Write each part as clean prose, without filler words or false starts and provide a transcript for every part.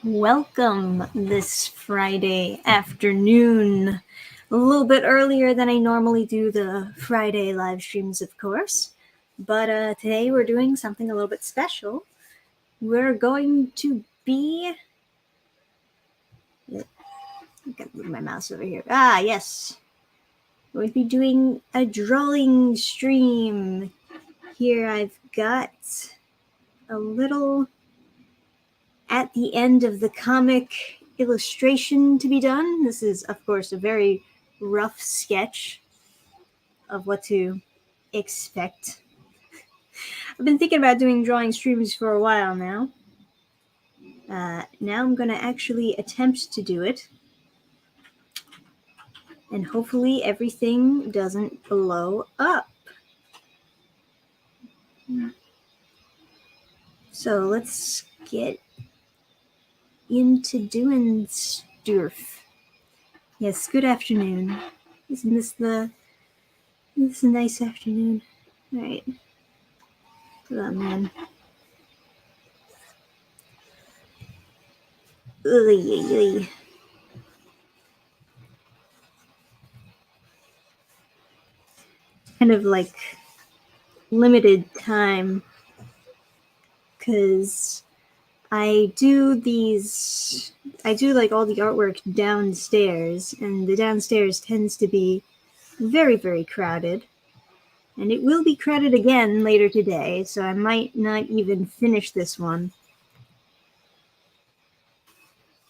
Welcome this Friday afternoon. A little bit earlier than I normally do the Friday live streams, of course. But today we're doing something a little bit special. We're going to be. I gotta move my mouse over here. Yes. We're going to be doing a drawing stream. Here I've got a little at the end of the comic illustration to be done. This is, of course, a very rough sketch of what to expect. I've been thinking about doing drawing streams for a while now. Now I'm going to actually attempt to do it. And hopefully everything doesn't blow up. So let's get into doing stuff. Yes, good afternoon. Isn't this a nice afternoon? All right. Hold on, man. Kind of like limited time because I do like all the artwork downstairs, and the downstairs tends to be very, very crowded. And it will be crowded again later today, so I might not even finish this one.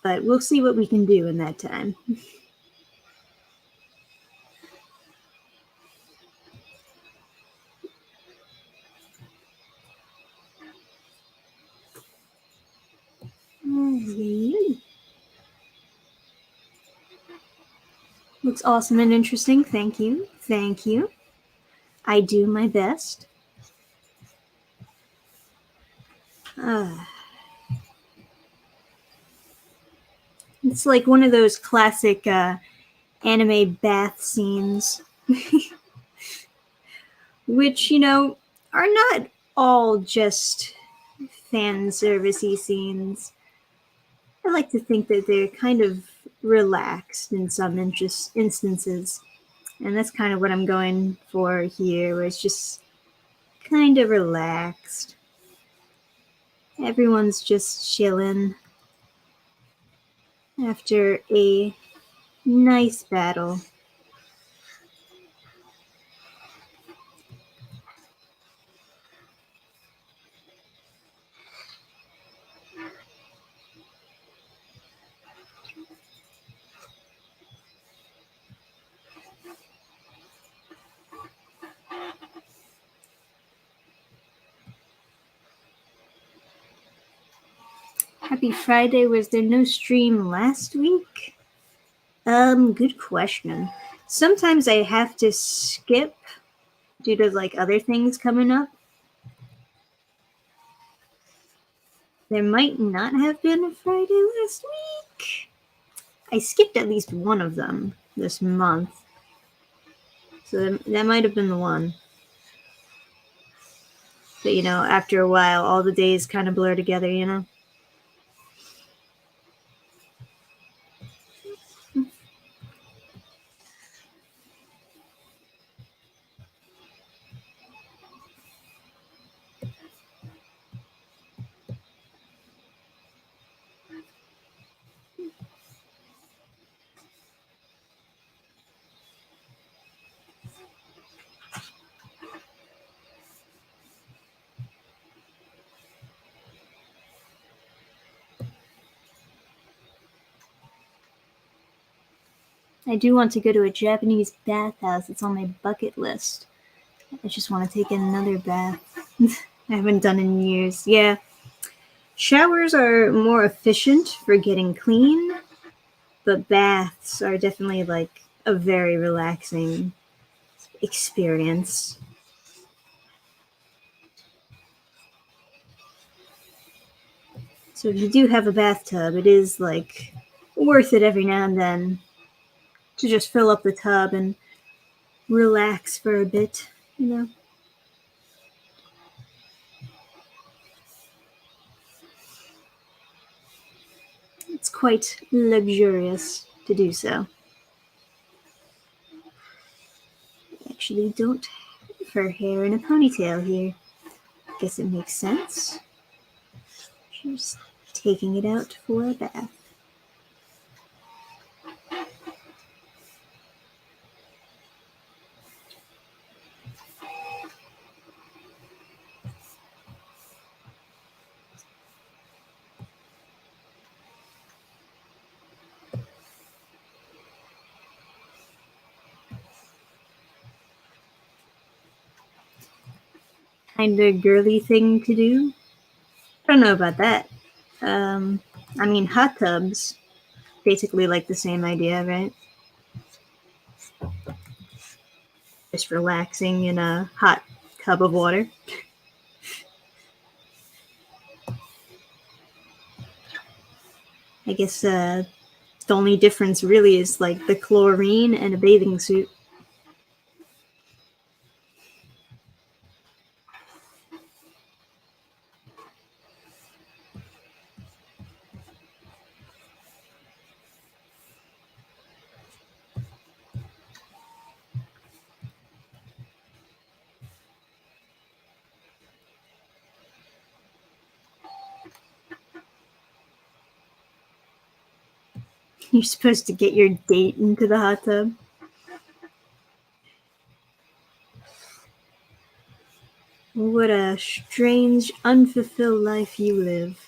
But we'll see what we can do in that time. Looks awesome and interesting. Thank you. Thank you. I do my best. It's like one of those classic anime bath scenes, which, are not all just fan servicey scenes. I like to think that they're kind of relaxed in some instances. And that's kind of what I'm going for here, where it's just kind of relaxed. Everyone's just chilling after a nice battle. Happy Friday. Was there no stream last week? Good question. Sometimes I have to skip due to like other things coming up. There might not have been a Friday last week. I skipped at least one of them this month. So that might have been the one. But, after a while, all the days kind of blur together, I do want to go to a Japanese bathhouse. It's on my bucket list. I just want to take another bath. I haven't done in years. Yeah. Showers are more efficient for getting clean, but baths are definitely like a very relaxing experience. So if you do have a bathtub, it is like worth it every now and then to just fill up the tub and relax for a bit, It's quite luxurious to do so. I actually don't have her hair in a ponytail here. Guess it makes sense. She's taking it out for a bath. Kind of girly thing to do. I don't know about that. I mean, hot tubs, basically like the same idea, right? Just relaxing in a hot tub of water. I guess the only difference really is like the chlorine and a bathing suit. You're supposed to get your date into the hot tub. What a strange, unfulfilled life you live.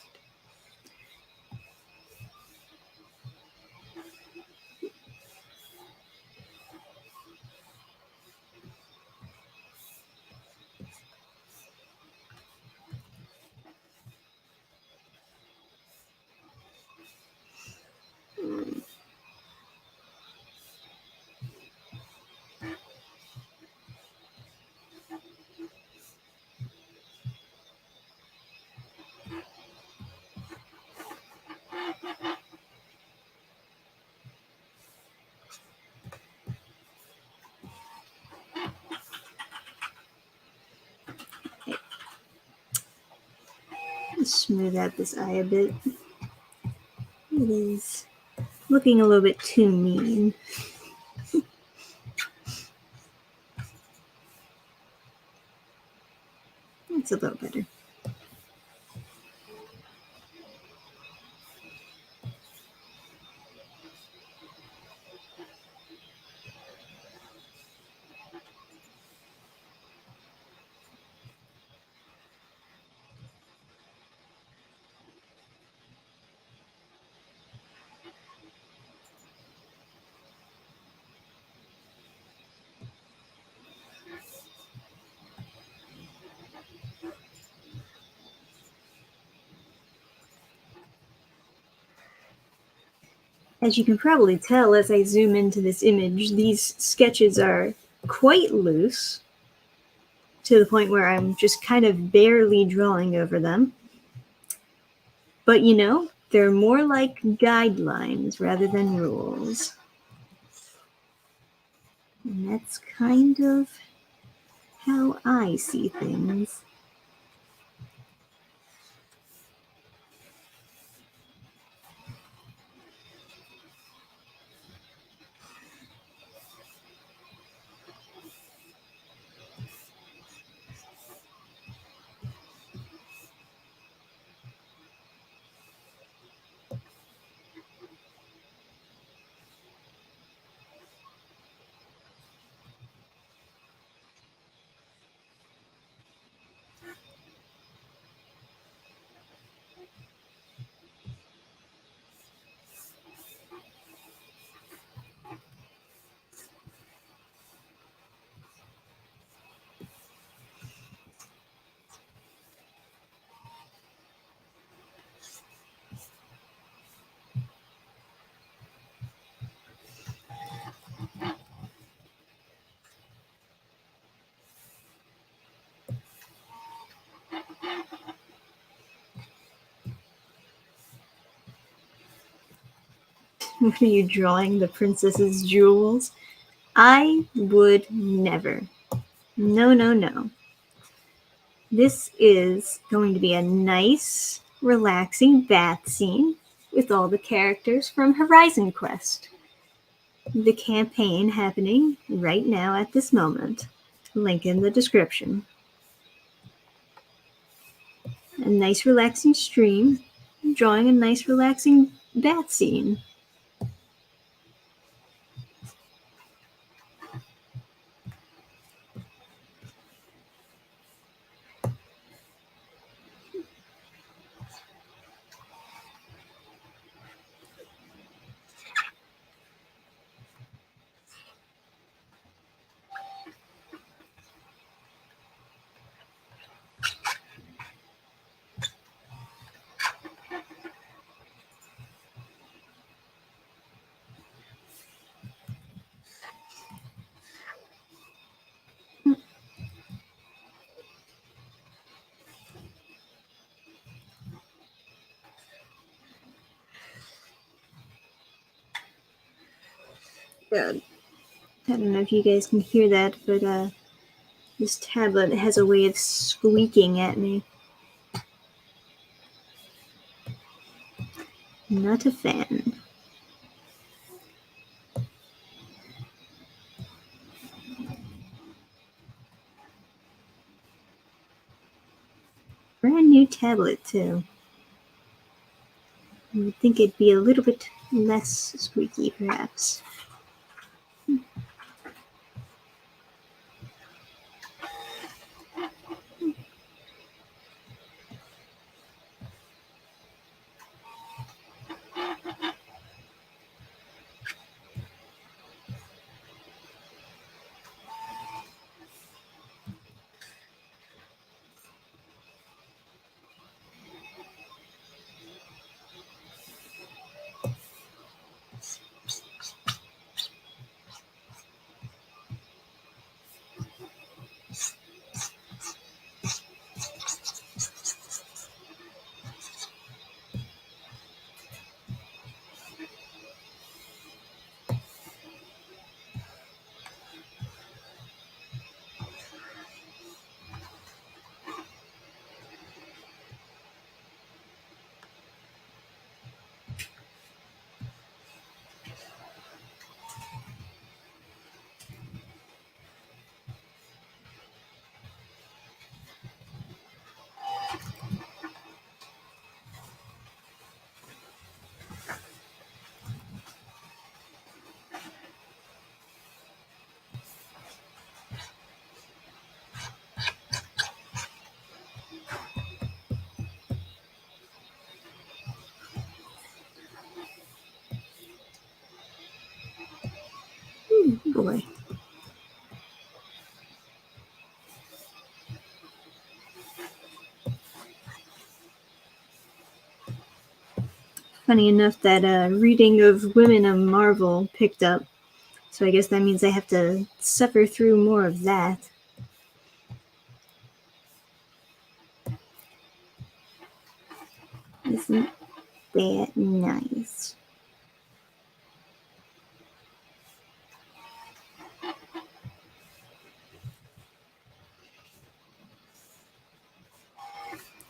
Smooth out this eye a bit. It is looking a little bit too mean. It's a little better. As you can probably tell as I zoom into this image, these sketches are quite loose, to the point where I'm just kind of barely drawing over them. But you know, they're more like guidelines rather than rules. And that's kind of how I see things. What are you drawing? The princess's jewels? I would never. No, no, no. This is going to be a nice, relaxing bath scene with all the characters from Horizon Quest. The campaign happening right now at this moment. Link in the description. A nice relaxing stream, drawing a nice relaxing bath scene. I don't know if you guys can hear that, but this tablet has a way of squeaking at me. Not a fan. Brand new tablet, too. You would think it'd be a little bit less squeaky, perhaps. Boy. Funny enough that reading of Women of Marvel picked up, so I guess that means I have to suffer through more of that. Isn't that nice?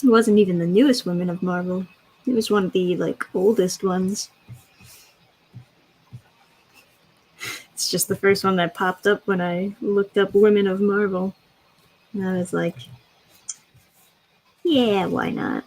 It wasn't even the newest Women of Marvel. It was one of the oldest ones. It's just the first one that popped up when I looked up Women of Marvel. And I was like, yeah, why not?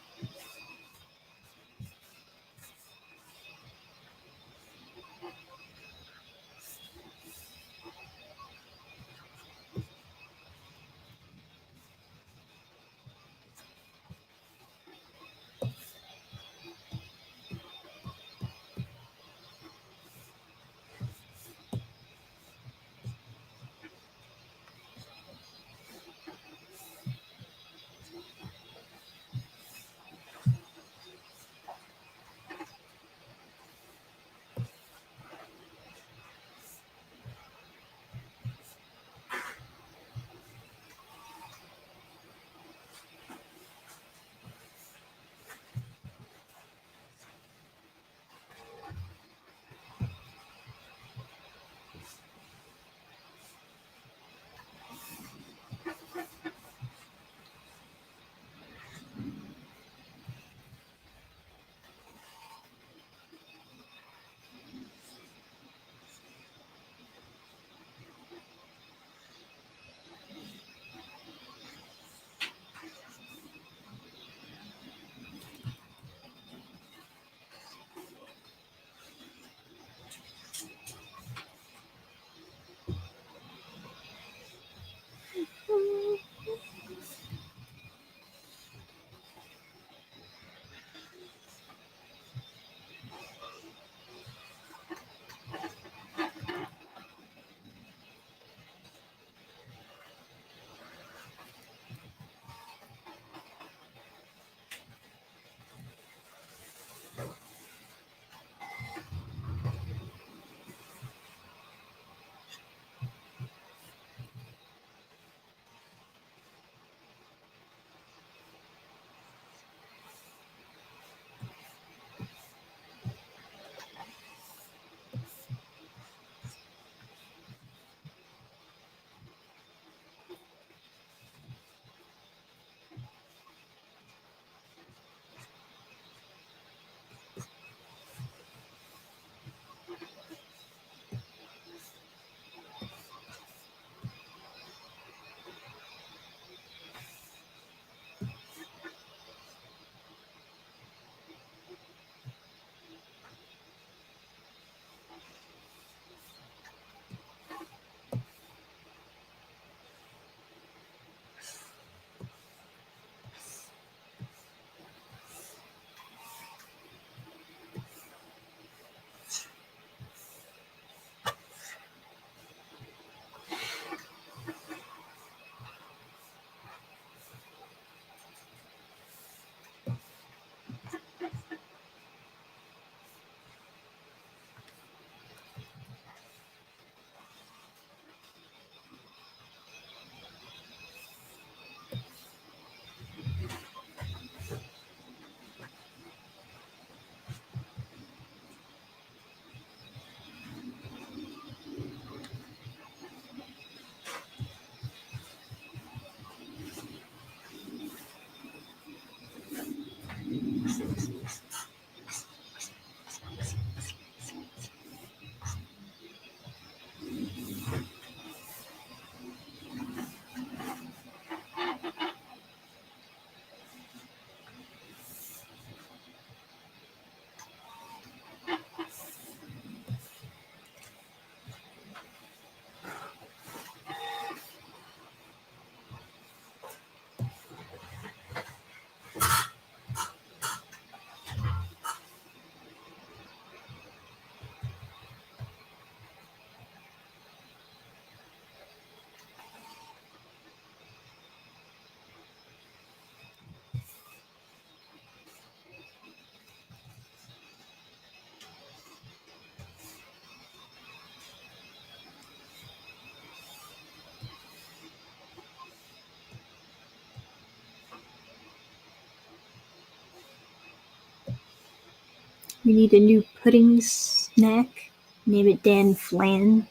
We need a new pudding snack. Name it Dannphan.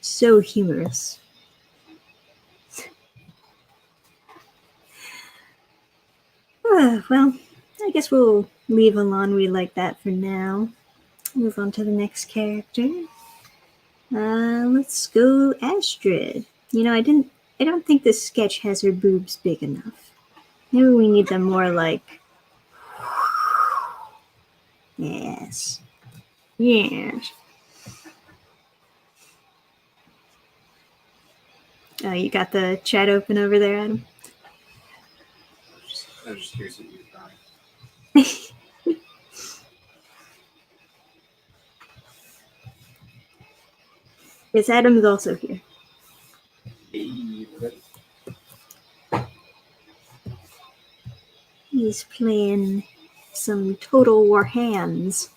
So humorous. Well, I guess we'll leave Alonwi like that for now. Move on to the next character. Let's go Astrid. You know, I don't think this sketch has her boobs big enough. Maybe we need them more like. Yes. Yes. Oh, you got the chat open over there, Adam? I was just curious what you were drawing. Yes, Adam is also here. Hey, He's playing some Total War Hands.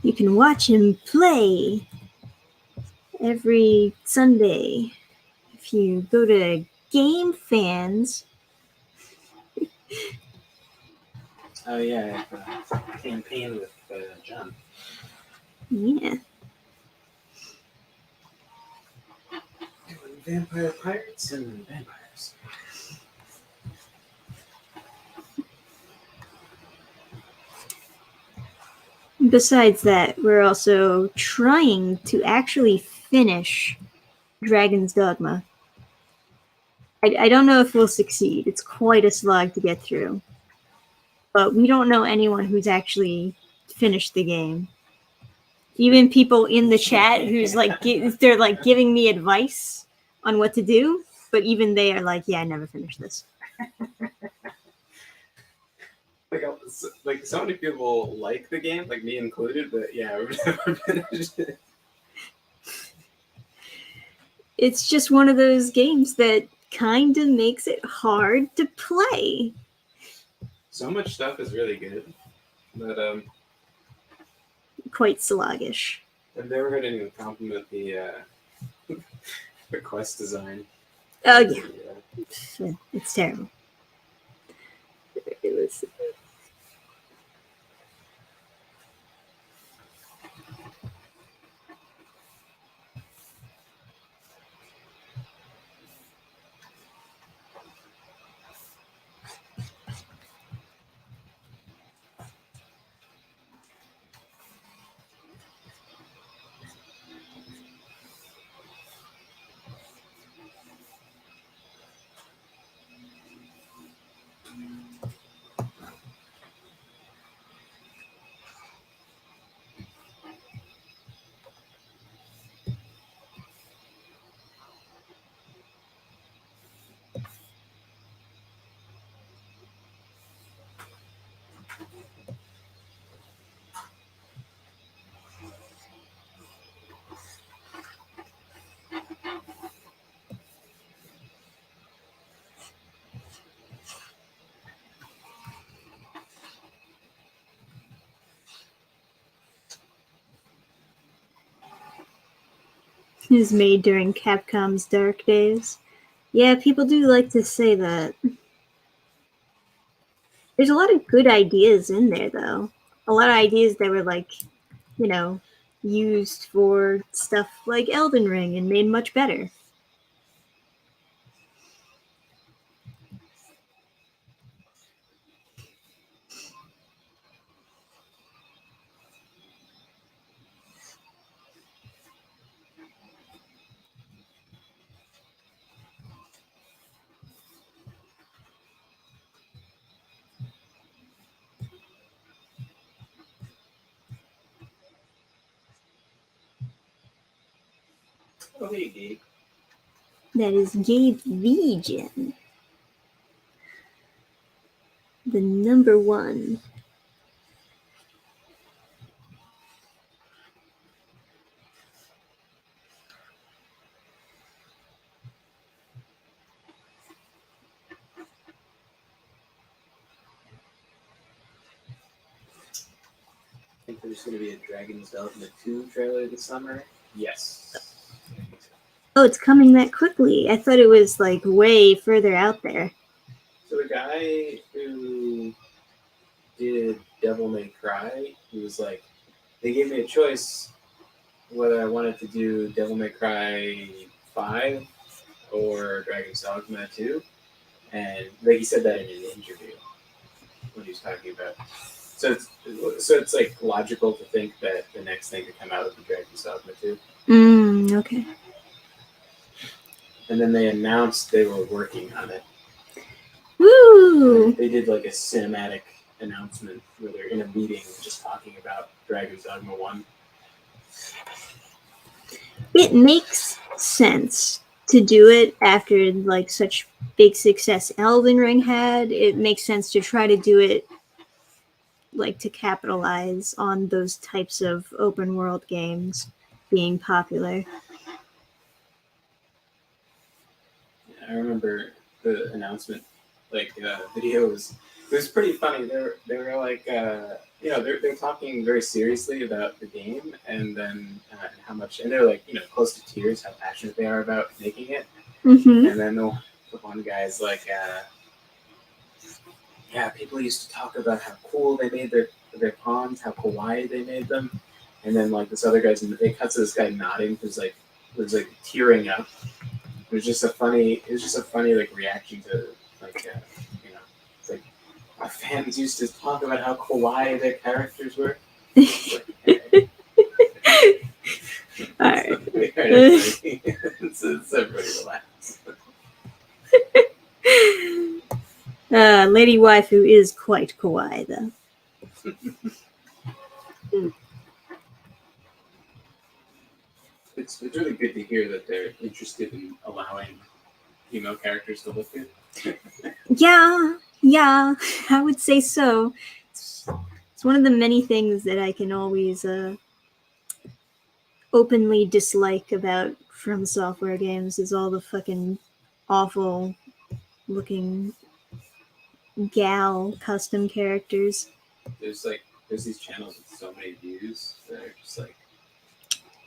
You can watch him play every Sunday if you go to Dannphan. Oh yeah, campaign with John. Yeah. Doing vampire pirates and vampires. Besides that, we're also trying to actually finish Dragon's Dogma. I don't know if we'll succeed. It's quite a slog to get through. But we don't know anyone who's actually finished the game. Even people in the chat who's like, they're like giving me advice on what to do, but even they are like, yeah, I never finished this. Like so many people like the game, like me included, but yeah, we've never finished it. It's just one of those games that kind of makes it hard to play. So much stuff is really good, but quite sluggish. I've never heard anyone compliment the the quest design. Oh yeah, it's terrible. It was. It was made during Capcom's dark days. Yeah, people do like to say that. There's a lot of good ideas in there, though. A lot of ideas that were like, you know, used for stuff like Elden Ring and made much better. Oh, hey, Gabe. That is Gabe Vegan. The number one. I think there's going to be a Dragon's Dogma 2 trailer this summer. Yes. Oh, it's coming that quickly. I thought it was like way further out there. So the guy who did Devil May Cry, he was like, they gave me a choice whether I wanted to do Devil May Cry 5 or Dragon's Dogma 2. And like he said that in an interview when he was talking about. So it's like logical to think that the next thing to come out would be Dragon's Dogma 2. Okay. And then they announced they were working on it. Woo! They did like a cinematic announcement where they're in a meeting just talking about Dragon's Dogma 1. It makes sense to do it after like such big success Elden Ring had. It makes sense to try to do it like to capitalize on those types of open world games being popular. I remember the announcement, like videos. It was pretty funny. They were like, they're talking very seriously about the game, and then how much, and they're like, close to tears, how passionate they are about making it. Mm-hmm. And then the one guy's like, yeah, people used to talk about how cool they made their pawns, how kawaii they made them, and then like this other guy's, it cuts to this guy nodding, who's like tearing up. It was just a funny like reaction to like it's like our fans used to talk about how kawaii their characters were. Like, hey. All right. It's everybody relax. Lady Waifu is quite kawaii though. It's really good to hear that they're interested in allowing female characters to look good. Yeah, I would say so. It's one of the many things that I can always openly dislike about From Software games is all the fucking awful looking gal custom characters. There's these channels with so many views that are just like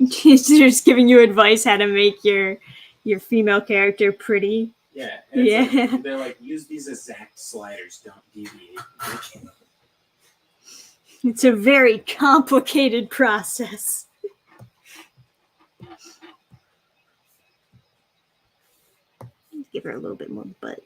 just giving you advice how to make your female character pretty. Yeah. Yeah. They're like, use these exact sliders, don't deviate. It's a very complicated process. Give her a little bit more butt.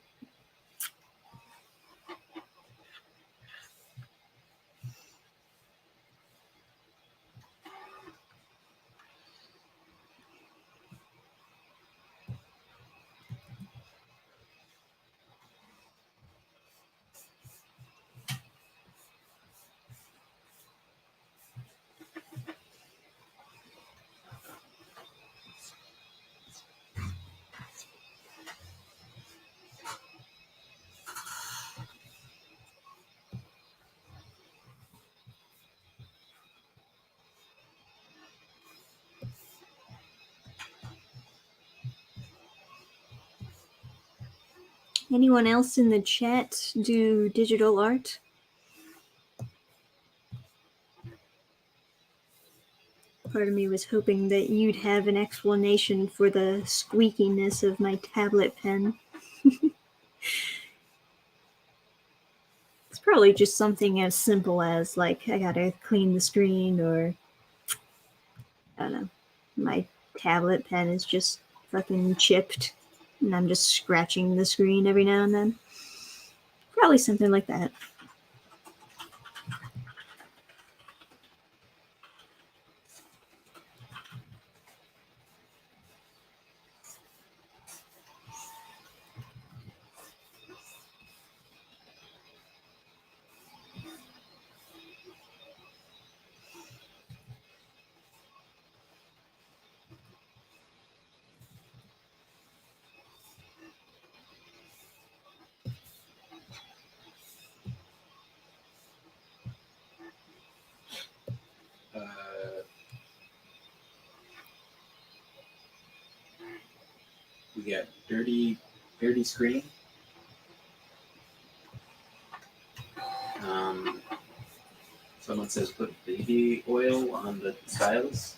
Anyone else in the chat do digital art? Part of me was hoping that you'd have an explanation for the squeakiness of my tablet pen. It's probably just something as simple as, like, I gotta clean the screen, or I don't know, my tablet pen is just fucking chipped and I'm just scratching the screen every now and then. Probably something like that. We got dirty screen. Someone says put baby oil on the stylus.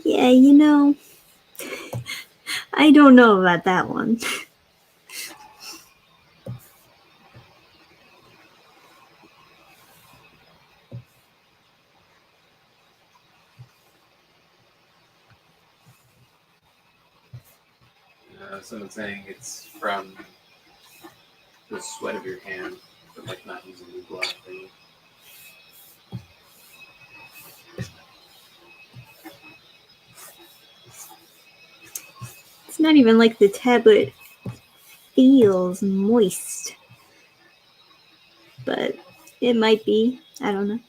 Yeah, I don't know about that one. Someone saying it's from the sweat of your hand, but like not using the glove thing. It's not even like the tablet feels moist. But it might be. I don't know.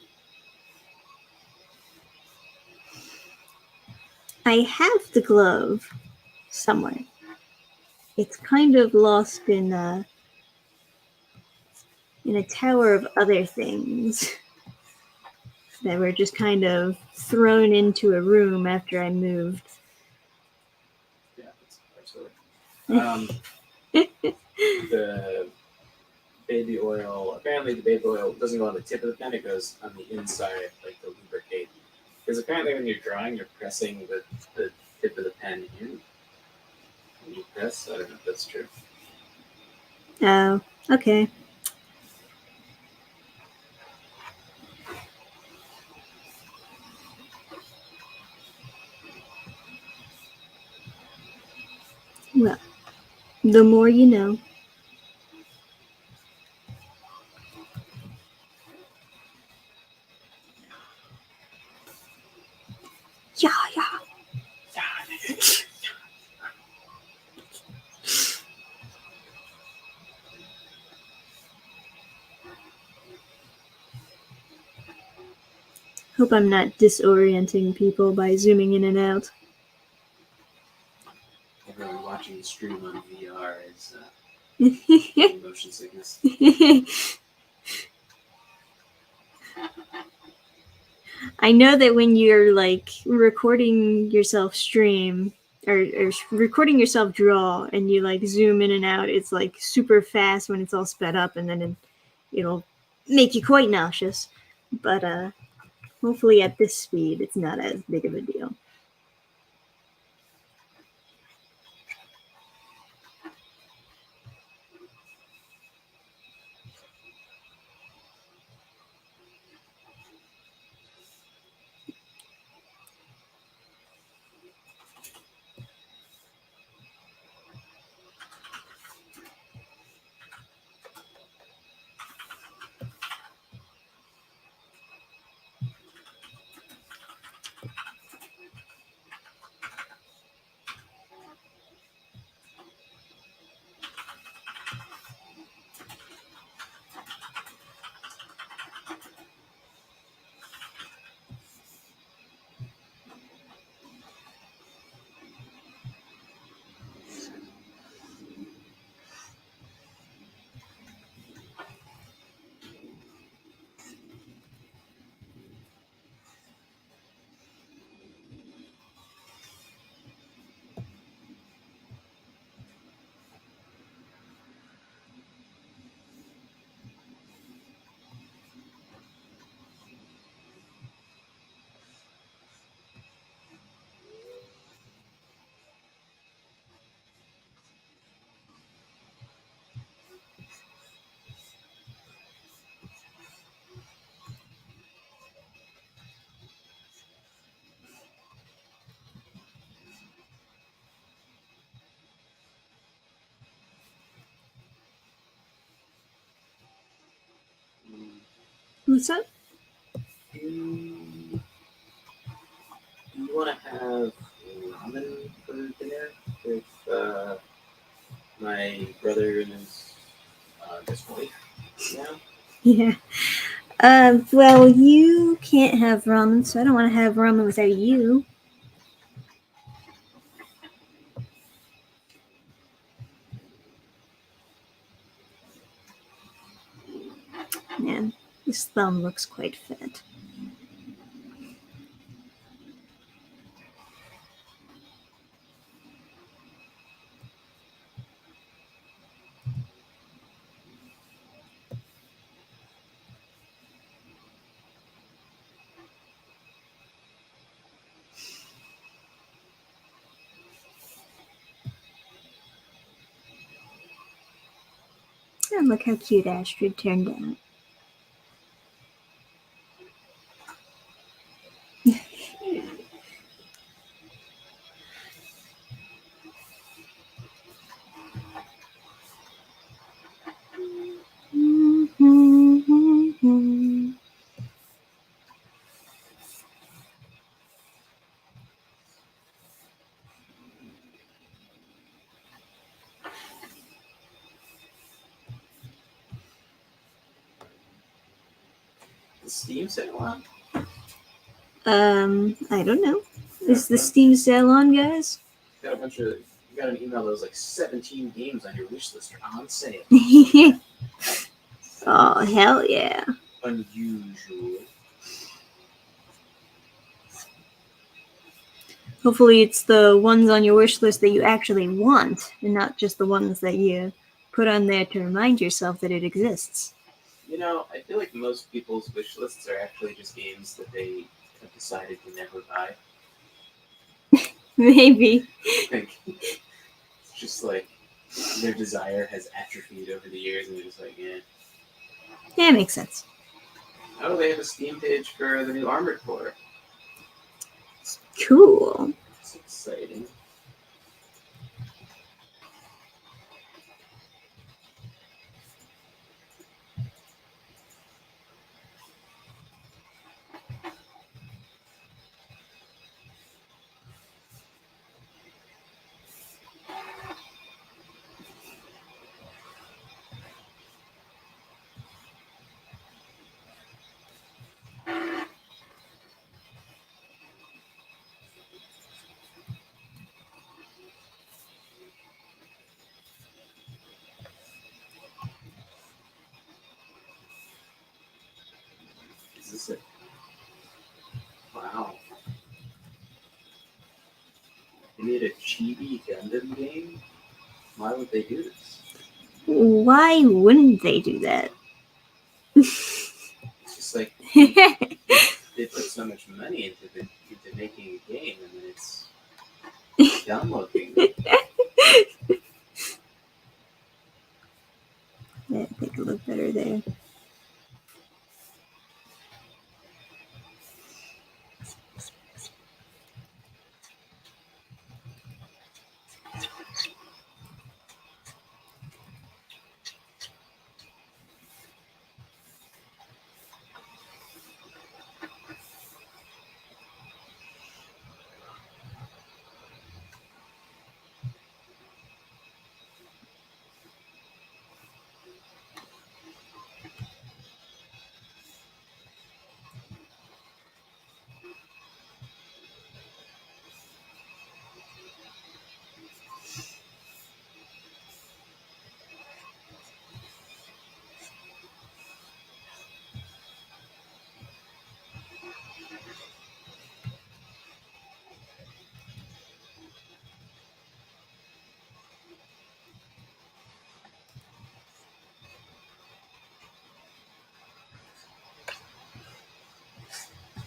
I have the glove somewhere. It's kind of lost in a tower of other things that were just kind of thrown into a room after I moved. Yeah, that's the baby oil. Apparently, the baby oil doesn't go on the tip of the pen; it goes on the inside, like to lubricate. Because apparently, when you're drawing, you're pressing the tip of the pen in. When you press, I don't know if that's true. Oh, okay. Well, the more you know. Yeah, yeah. Hope I'm not disorienting people by zooming in and out. Everyone watching the stream on VR is motion sickness. I know that when you're like recording yourself stream or recording yourself draw and you like zoom in and out, it's like super fast when it's all sped up, and then it'll make you quite nauseous. But hopefully at this speed, it's not as big of a deal. What's up? Do you want to have ramen for dinner with my brother and his wife now? Yeah. Well, you can't have ramen, so I don't want to have ramen without you. Man, this thumb looks quite fat. And look how cute Astrid turned out. the Steam sale on? I don't know. Is the Steam sale on, guys? Got a bunch of. You got an email that was like 17 games on your wish list are on sale. Oh, hell yeah. Unusual. Hopefully it's the ones on your wish list that you actually want, and not just the ones that you put on there to remind yourself that it exists. You know, I feel like most people's wish lists are actually just games that they have decided to never buy. Maybe. Like, it's just like their desire has atrophied over the years, and they're just like, yeah. Yeah, makes sense. Oh, they have a Steam page for the new Armored Core. Cool. It's exciting. Is this it? Wow. They made a chibi Gundam game? Why would they do this? Why wouldn't they do that? It's just like they put so much money into making a game, and then it's dumb looking. Yeah, I think it look better there.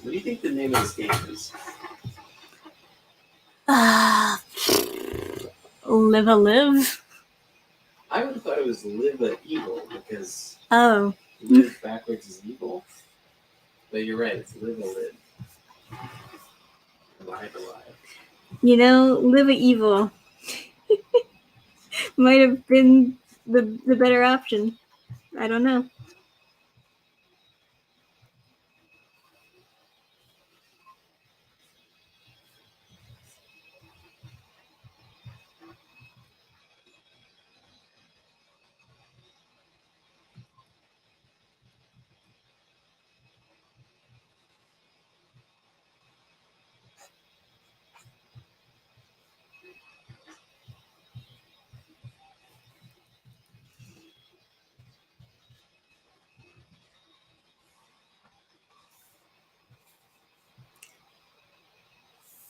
What do you think the name of this game is? Live a live? I would have thought it was Live a Evil, because Oh. live backwards is evil. But you're right, it's Live a Live. Alive, alive. You know, live a evil might have been the better option. I don't know.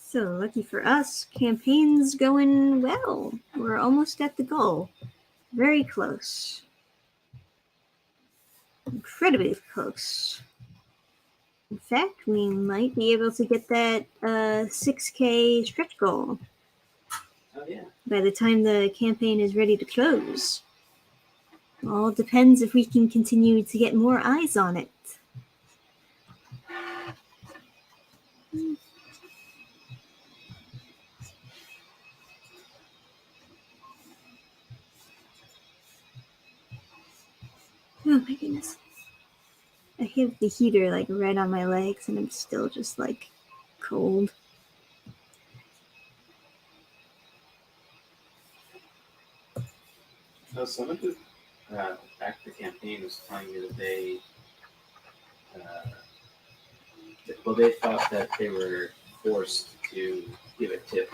So, lucky for us, campaign's going well. We're almost at the goal. Very close. Incredibly close. In fact, we might be able to get that 6K stretch goal Oh, yeah. by the time the campaign is ready to close. All depends if we can continue to get more eyes on it. Oh my goodness. I have the heater like right on my legs and I'm still just like cold. Oh, someone who backed the campaign was telling me that they Well, they thought that they were forced to give a tip.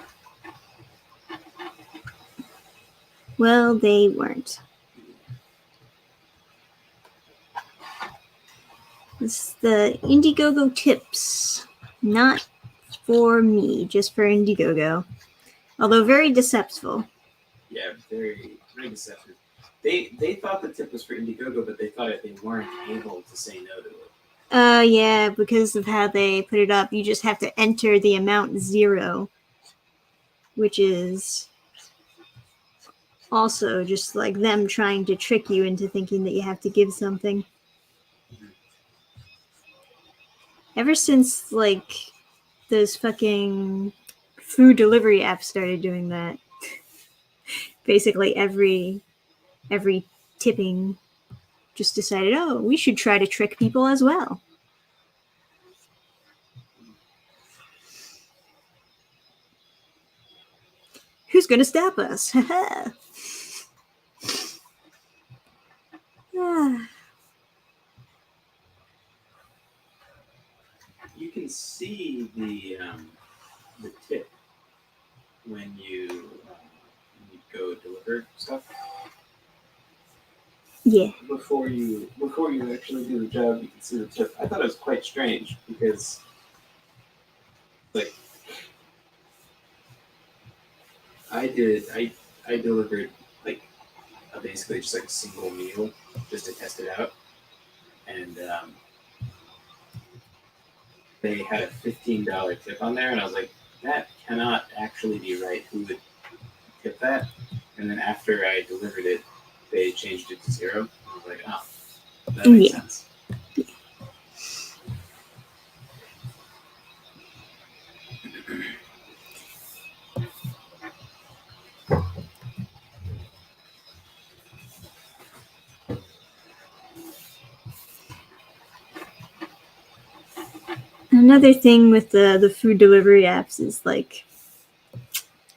Well, they weren't. It's the Indiegogo tips. Not for me, just for Indiegogo. Although very deceptive. Yeah, very, very deceptive. They thought the tip was for Indiegogo, but they thought they weren't able to say no to it. Yeah, because of how they put it up, you just have to enter the amount 0, which is also just like them trying to trick you into thinking that you have to give something. Ever since like those fucking food delivery apps started doing that, basically every tipping just decided, oh, we should try to trick people as well. Who's gonna stop us? You can see the tip when you go deliver stuff. Yeah. Before you actually do the job, you can see the tip. I thought it was quite strange because, like, I delivered like basically just like a single meal just to test it out, and they had a $15 tip on there, and I was like, that cannot actually be right. Who would tip that? And then after I delivered it, they changed it to 0. I was like, oh, that makes sense. Another thing with the food delivery apps is like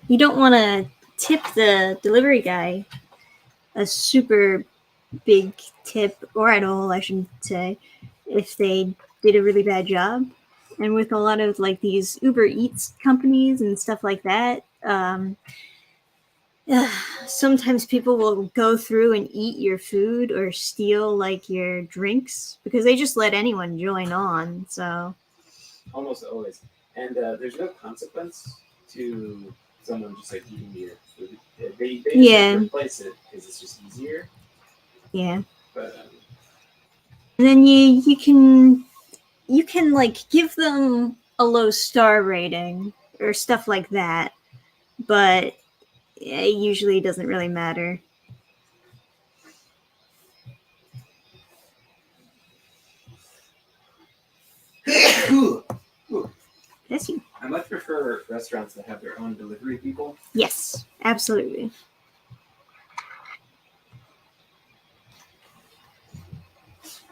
you don't want to tip the delivery guy a super big tip, or at all, I should say, if they did a really bad job. And with a lot of like these Uber Eats companies and stuff like that, sometimes people will go through and eat your food or steal like your drinks because they just let anyone join on. So Almost always. And there's no consequence to someone just like eating your food. They just like, replace it because it's just easier. Yeah. But and then you can like give them a low star rating or stuff like that, but it usually doesn't really matter. Bless you. I much prefer restaurants that have their own delivery people. Yes, absolutely.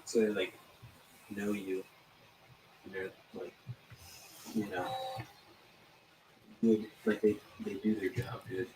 So they like know you. And they're like, good. Like they do their job good.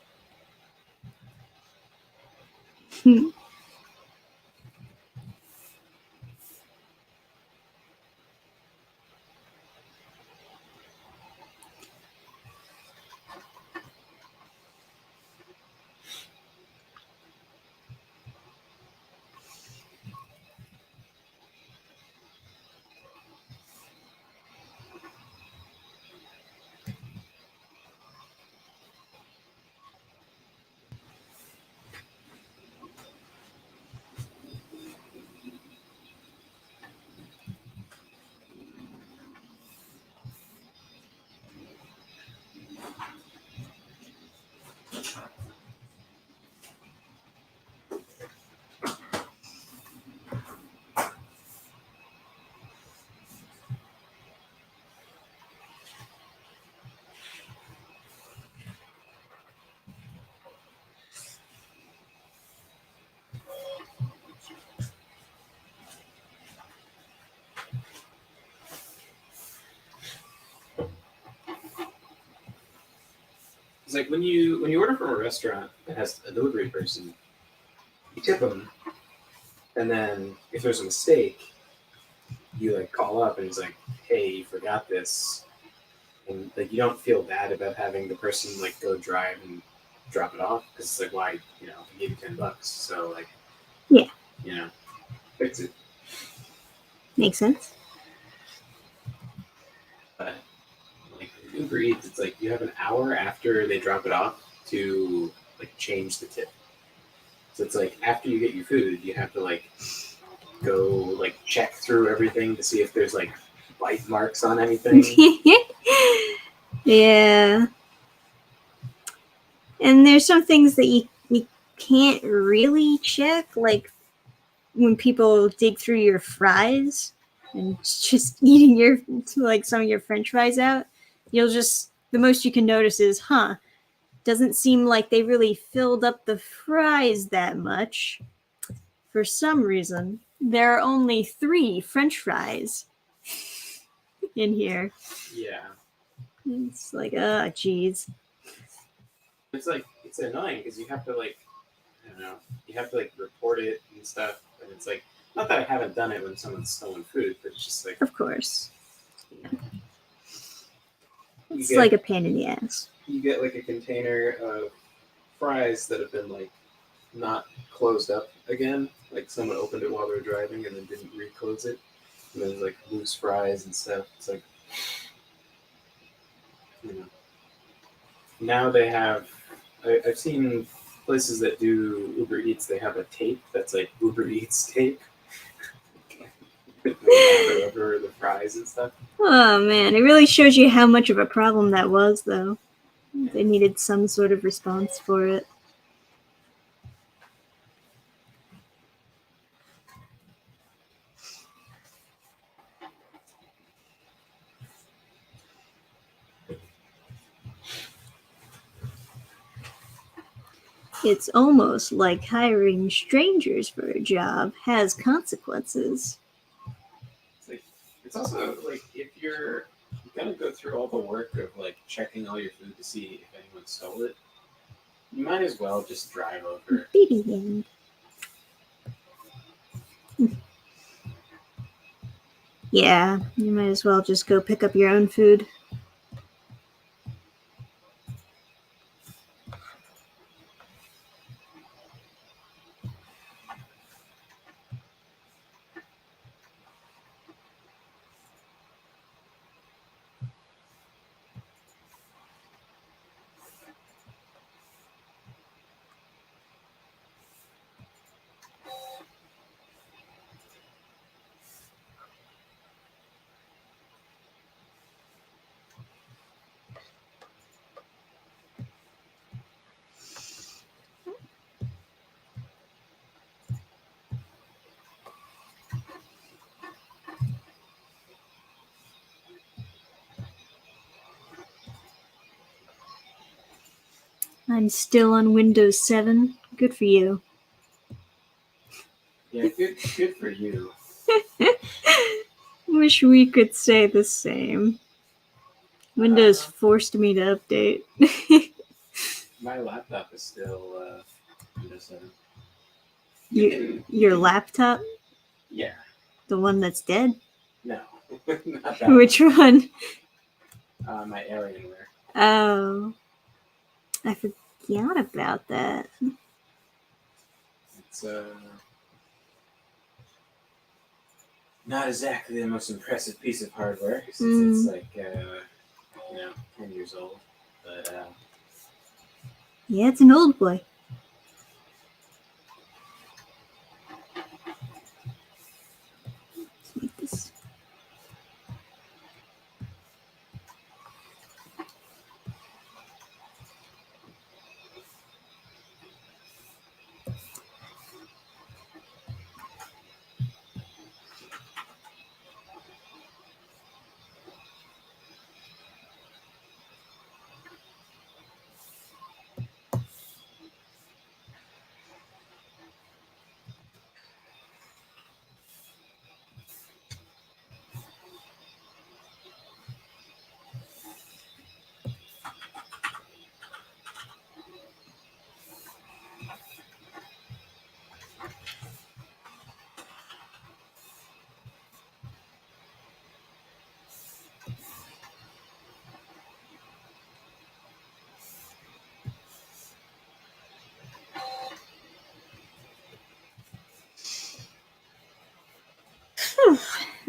It's like when you order from a restaurant that has a delivery person, you tip them, and then if there's a mistake, you like call up and it's like, hey, you forgot this, and like you don't feel bad about having the person like go drive and drop it off because it's like why I gave you $10, so like Yeah. Fix it. Makes sense. But like Uber Eats, it's like you have an hour after they drop it off to like change the tip. So it's like after you get your food, you have to like go like check through everything to see if there's like bite marks on anything. Yeah. And there's some things that you can't really check, like when people dig through your fries and just eating your like some of your French fries out. You'll just the most you can notice is, doesn't seem like they really filled up the fries that much. For some reason, there are only 3 French fries in here. Yeah. It's like, geez. It's annoying because you have to like, I don't know, you have to like report it and stuff, and it's like not that I haven't done it when someone's stolen food, but it's just like, of course, it's like a pain in the ass. You get like a container of fries that have been like not closed up again, like someone opened it while they were driving and then didn't reclose it, and there's like loose fries and stuff. It's like, now they have. I've seen places that do Uber Eats. They have a tape that's like Uber Eats tape. Over the fries and stuff. Oh man, it really shows you how much of a problem that was, though. They needed some sort of response for it. It's almost like hiring strangers for a job has consequences. It's also like if you're gonna go through all the work of like checking all your food to see if anyone stole it, you might as well just drive over. Baby end. Yeah, you might as well just go pick up your own food. I'm still on Windows 7. Good for you. Yeah, good for you. Wish we could say the same. Windows forced me to update. My laptop is still Windows 7. Your laptop? Yeah. The one that's dead? No, not that Which one? My Alienware. Oh. I forgot about that. It's not exactly the most impressive piece of hardware since it's like 10 years old. But yeah, it's an old boy. Let's make this.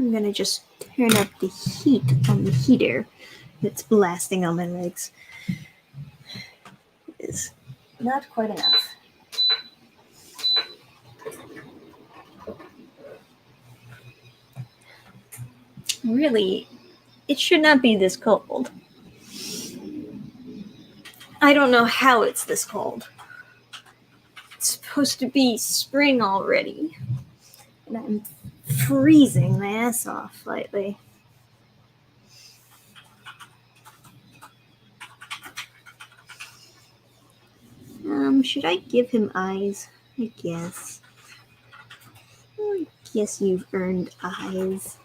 I'm gonna just turn up the heat on the heater that's blasting on my legs. It's not quite enough. Really, it should not be this cold. I don't know how it's this cold. It's supposed to be spring already, and I'm freezing my ass off lately. Should I give him eyes? I guess. I guess you've earned eyes.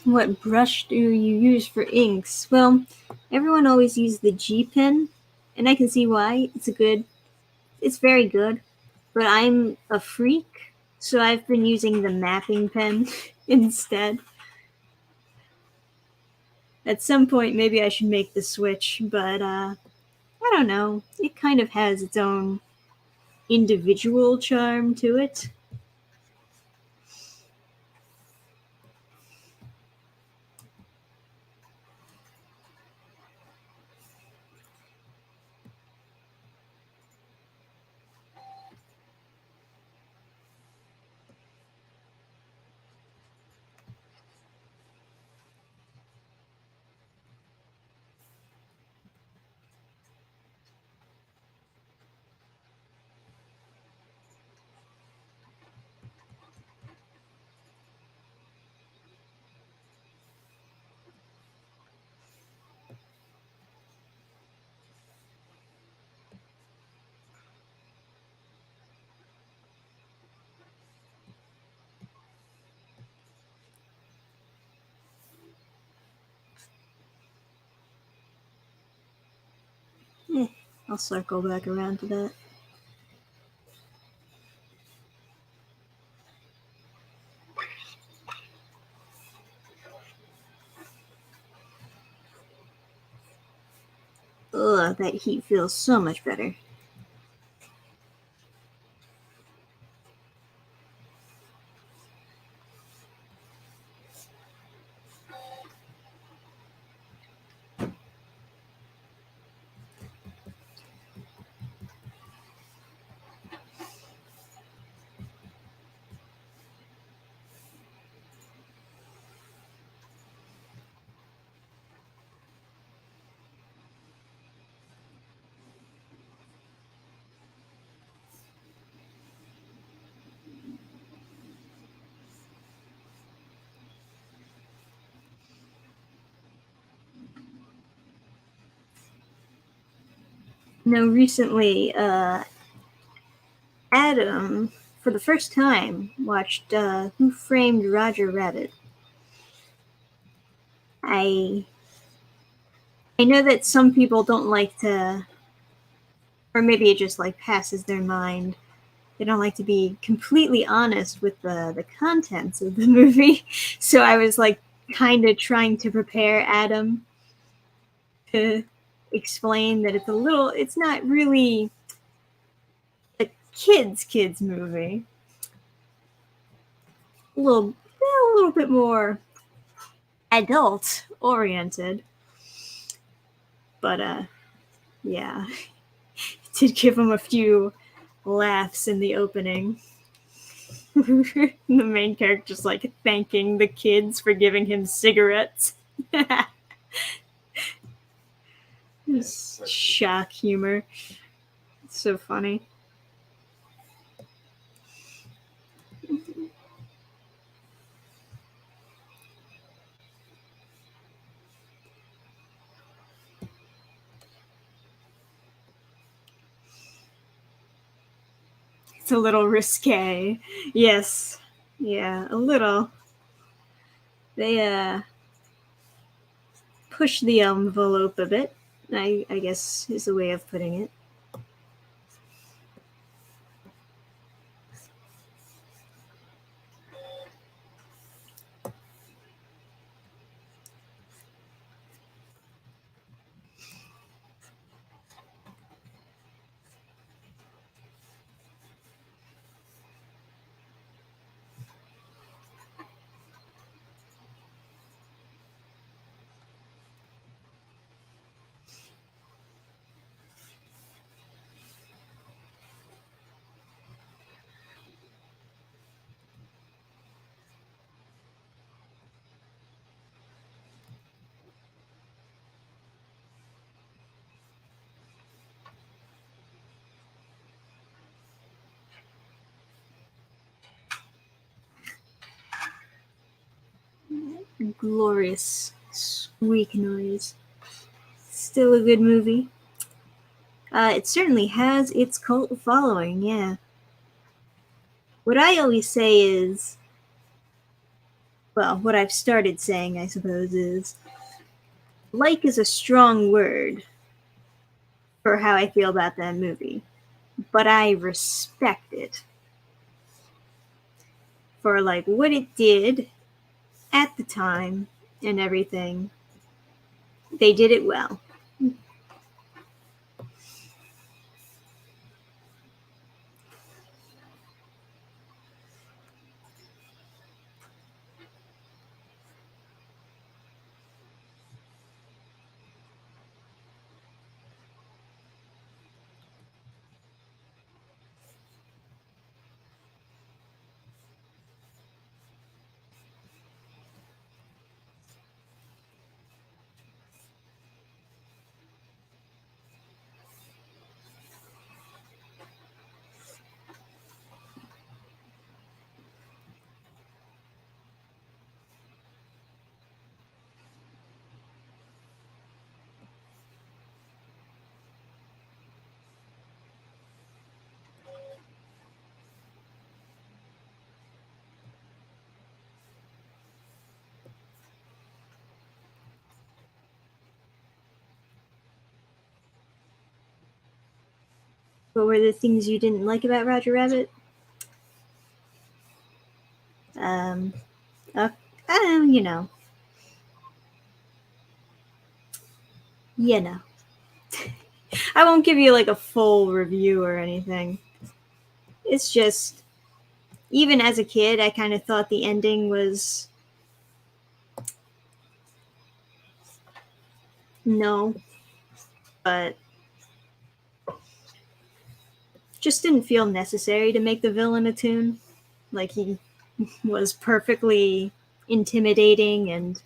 What brush do you use for inks? Well, everyone always uses the G pen, and I can see why. It's very good. But I'm a freak, so I've been using the mapping pen instead. At some point, maybe I should make the switch, but I don't know. It kind of has its own individual charm to it. I'll circle back around to that. Ugh, that heat feels so much better. Now, recently, Adam, for the first time, watched Who Framed Roger Rabbit. I know that some people don't like to, or maybe it just like passes their mind. They don't like to be completely honest with the contents of the movie. So I was like kind of trying to prepare Adam to explain that it's not really a kids movie. A little bit more adult oriented. But yeah, did give him a few laughs in the opening. The main character just like thanking the kids for giving him cigarettes. Shock humor. It's so funny. It's a little risque. Yes. Yeah, a little. They push the envelope a bit, I guess is the way of putting it. Glorious squeak noise. Still a good movie. It certainly has its cult following, yeah. What I always say is, well, what I've started saying, I suppose, is like is a strong word for how I feel about that movie, but I respect it for like what it did at the time and everything. They did it well. What were the things you didn't like about Roger Rabbit? Um, uh, you know, you know. I won't give you like a full review or anything. It's just, even as a kid, I kind of thought the ending was no, but just didn't feel necessary to make the villain a tune. Like he was perfectly intimidating and,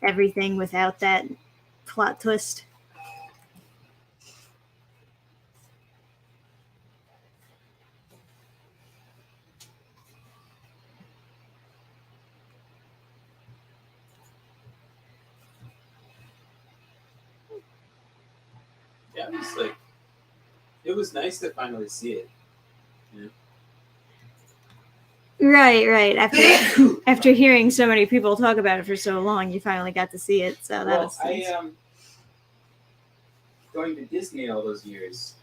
everything without that plot twist. Yeah, it was nice to finally see it. Yeah. Right. After hearing so many people talk about it for so long, you finally got to see it. So that was nice. Going to Disney all those years.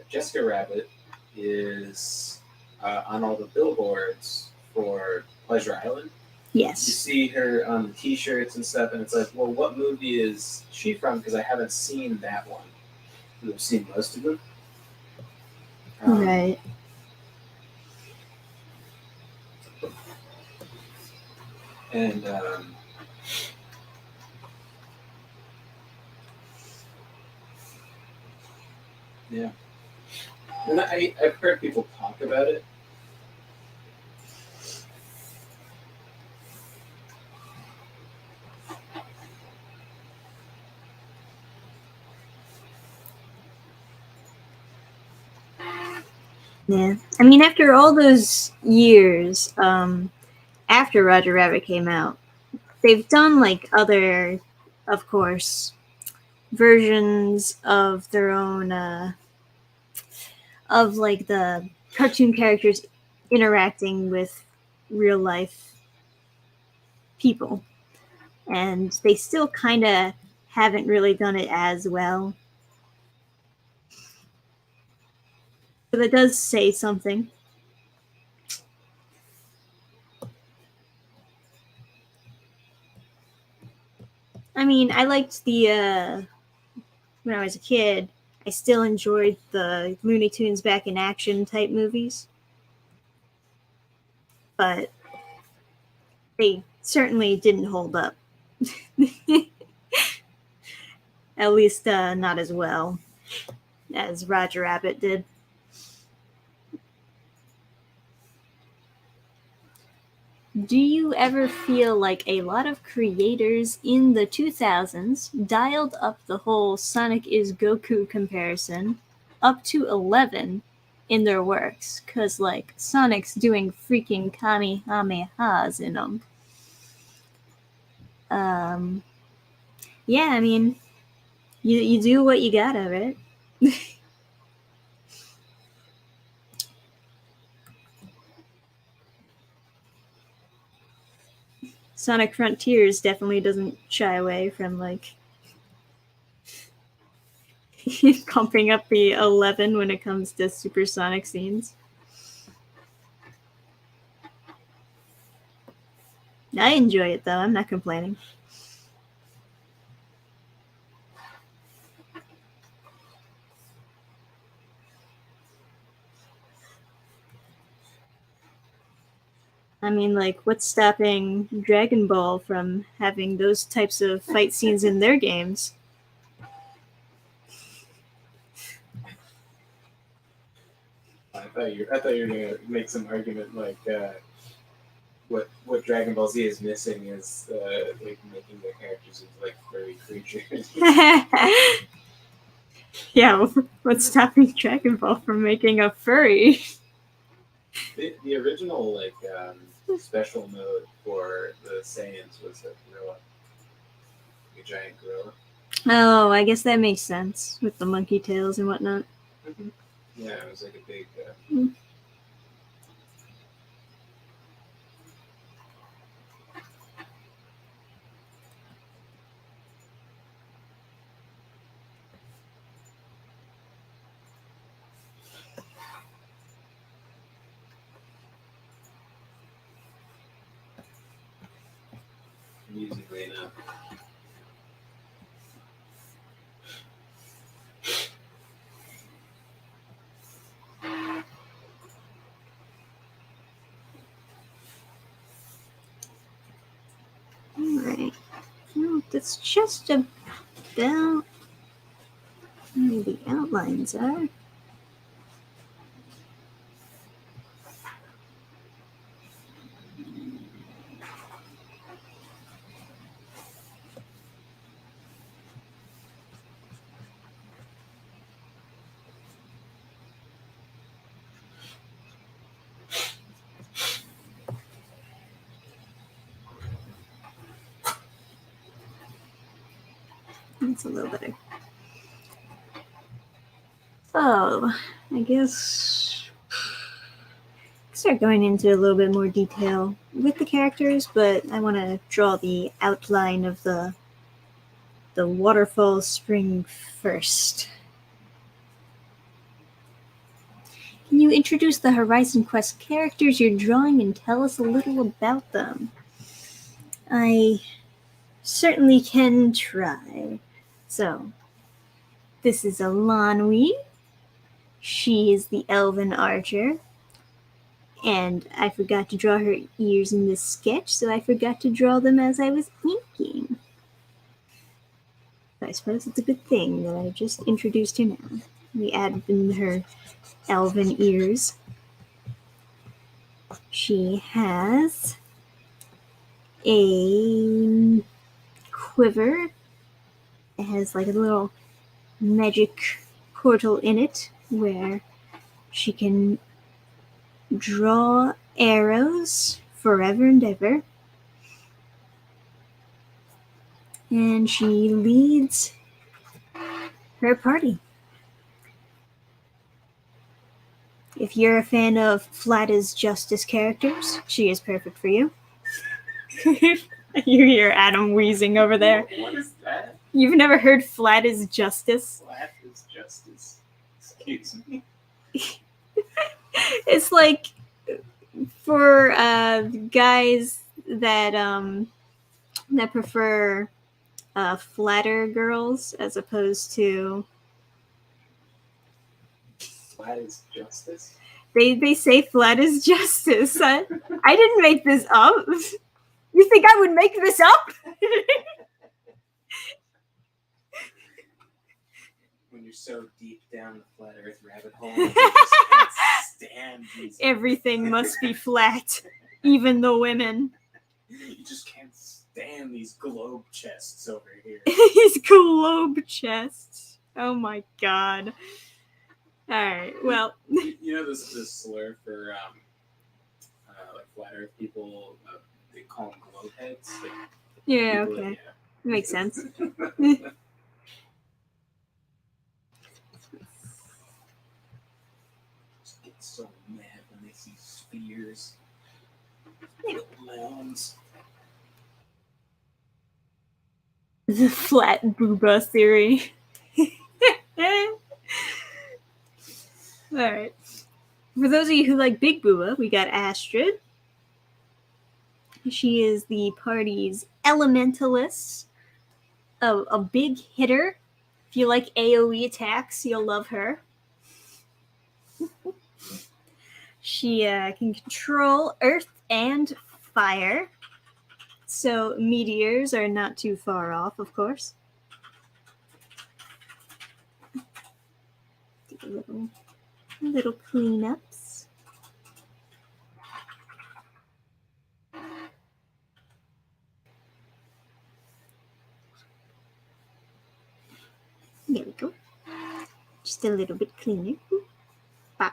Jessica Rabbit is on all the billboards for Pleasure Island. Yes. You see her on the T-shirts and stuff, and it's like, well, what movie is she from? Because I haven't seen that one. I've seen most of them. Right. And yeah, and I've heard people talk about it. Yeah. I mean, after all those years, after Roger Rabbit came out, they've done like other, of course, versions of their own of like the cartoon characters interacting with real life people, and they still kind of haven't really done it as well. So that does say something. I mean, I liked the when I was a kid. I still enjoyed the Looney Tunes back in action type movies, but they certainly didn't hold up. At least not as well as Roger Rabbit did. Do you ever feel like a lot of creators in the 2000s dialed up the whole Sonic is Goku comparison up to 11 in their works? Because, like, Sonic's doing freaking Kamehamehas in them. Yeah, I mean, you do what you got of it. Sonic Frontiers definitely doesn't shy away from, like, comping up the 11 when it comes to supersonic scenes. I enjoy it, though. I'm not complaining. I mean, like, what's stopping Dragon Ball from having those types of fight scenes in their games? I thought you were gonna make some argument like what Dragon Ball Z is missing is like making their characters into like furry creatures. Yeah, what's stopping Dragon Ball from making a furry? The original like special mode for the Saiyans was a gorilla, a giant gorilla. Oh, I guess that makes sense with the monkey tails and whatnot. Mm-hmm. Yeah, it was like a big. Musically enough. Alright. Well, that's just about where the outlines are. That's a little better. So, I guess start going into a little bit more detail with the characters, but I want to draw the outline of the waterfall spring first. Can you introduce the Horizon Quest characters you're drawing and tell us a little about them? I certainly can try. So, this is Alanwi. She is the elven archer. And I forgot to draw her ears in this sketch, so I forgot to draw them as I was inking. I suppose it's a good thing that I just introduced her now. We added in her elven ears. She has a quiver. It has like a little magic portal in it where she can draw arrows forever and ever. And she leads her party. If you're a fan of Flat as Justice characters, she is perfect for you. You hear Adam wheezing over there. What is that? You've never heard Flat as Justice? Flat as Justice. Excuse me. It's like for guys that that prefer flatter girls as opposed to. Flat as Justice? They say flat as justice. I didn't make this up. You think I would make this up? When you're so deep down the flat Earth rabbit hole, you just can't stand these. Everything must be flat, even the women. You just can't stand these globe chests over here. These globe chests. Oh my god. Alright, well. You know this slur for like flat Earth people, they call them globe heads. Like, Yeah, people okay. that, Makes sense. Just get so mad when they see spheres. Mounds. The flat booba theory. Alright. For those of you who like big booba, we got Astrid. She is the party's elementalist, a big hitter. If you like AoE attacks, you'll love her. She can control earth and fire, so meteors are not too far off, of course. Do little cleanups. There we go. Just a little bit cleaner. Bop.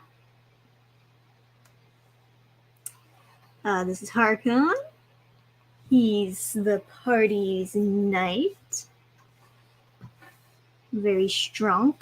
This is Harkon. He's the party's knight. Very strong.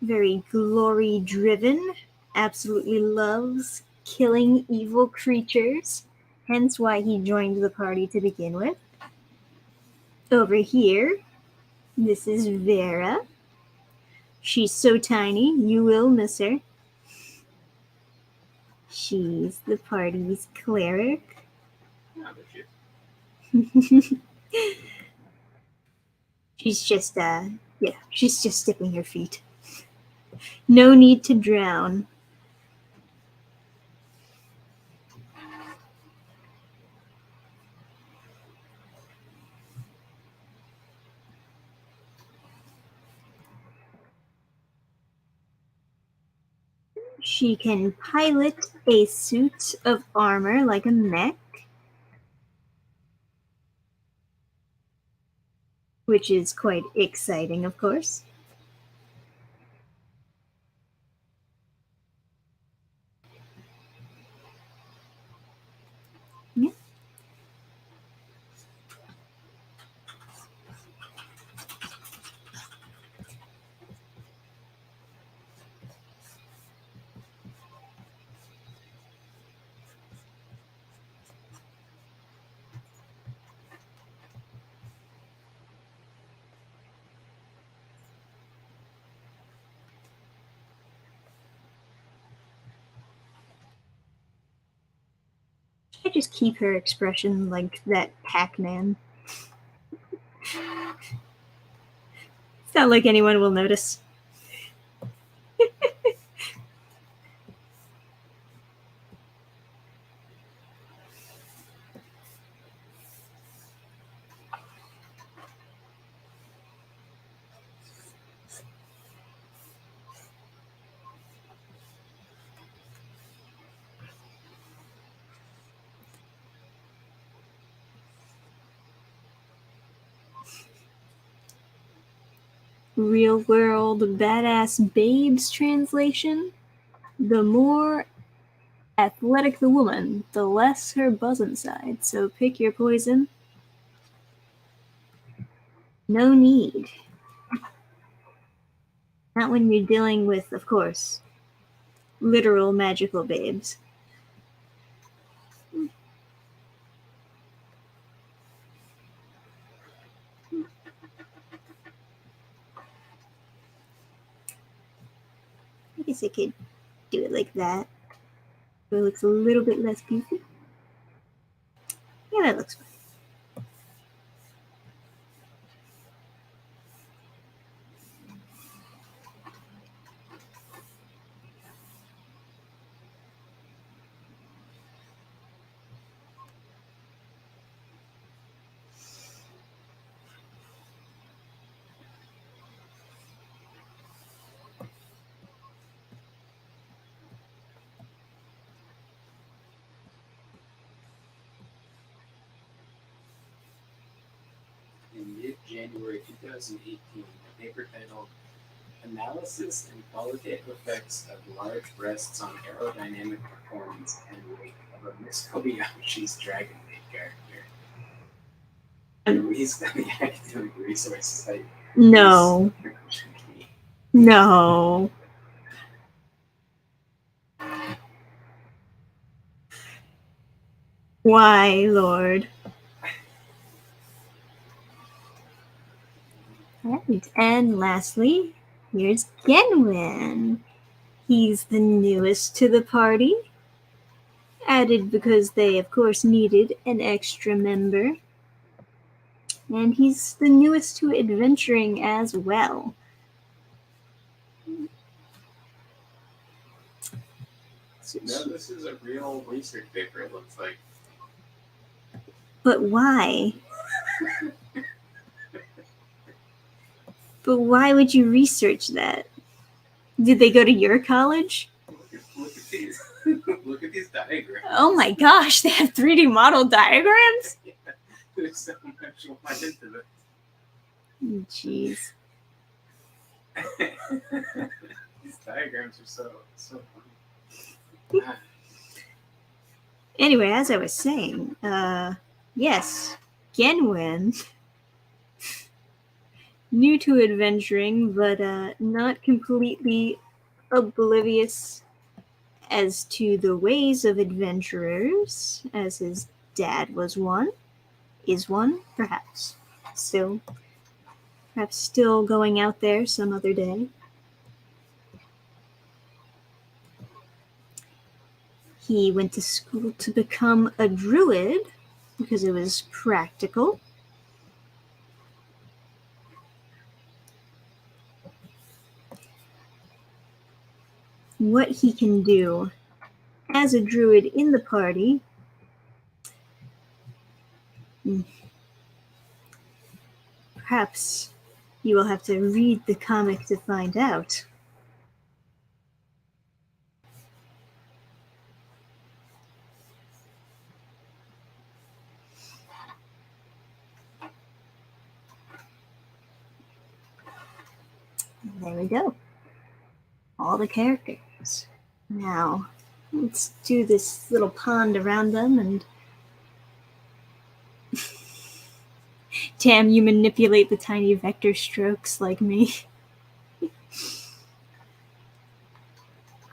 Very glory driven. Absolutely loves killing evil creatures. Hence why he joined the party to begin with. Over here, this is Vera. She's so tiny, you will miss her. She's the party's cleric. She's just, she's just dipping her feet. No need to drown. She can pilot a suit of armor like a mech, which is quite exciting, of course. Yeah. I just keep her expression like that Pac-Man. It's not like anyone will notice. Real World Badass Babes translation. The more Athletic the woman, the less her buzz inside. So pick your poison. No need. Not when you're dealing with, of course, literal magical babes. I guess I could do it like that. So it looks a little bit less goofy. Yeah, that looks fine. In mid-January 2018, a paper titled Analysis and Qualitative Effects of Large Breasts on Aerodynamic Performance and Weight of a Miss Kobayashi's Dragon Maid character. Released on the Academic Resources site. No. No. Why, Lord? Right. And lastly, here's Genwin. He's the newest to the party. Added because they, of course, needed an extra member. And he's the newest to adventuring as well. No, this is a real research paper, it looks like. But why? But why would you research that? Did they go to your college? Look at these. Look at these diagrams. Oh my gosh, they have 3D model diagrams? Yeah, there's so much went into this. Jeez. These diagrams are so funny. Anyway, as I was saying, yes, Genwin, new to adventuring, but not completely oblivious as to the ways of adventurers, as his dad was one, is one, perhaps still going out there some other day. He went to school to become a druid because it was practical. What he can do as a druid in the party, perhaps you will have to read the comic to find out. There we go. All the characters. Now, let's do this little pond around them and... Damn, you manipulate the tiny vector strokes like me.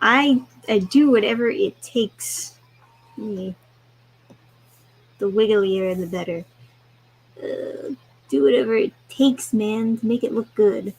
I do whatever it takes. The wigglier, the better. Do whatever it takes, man, to make it look good.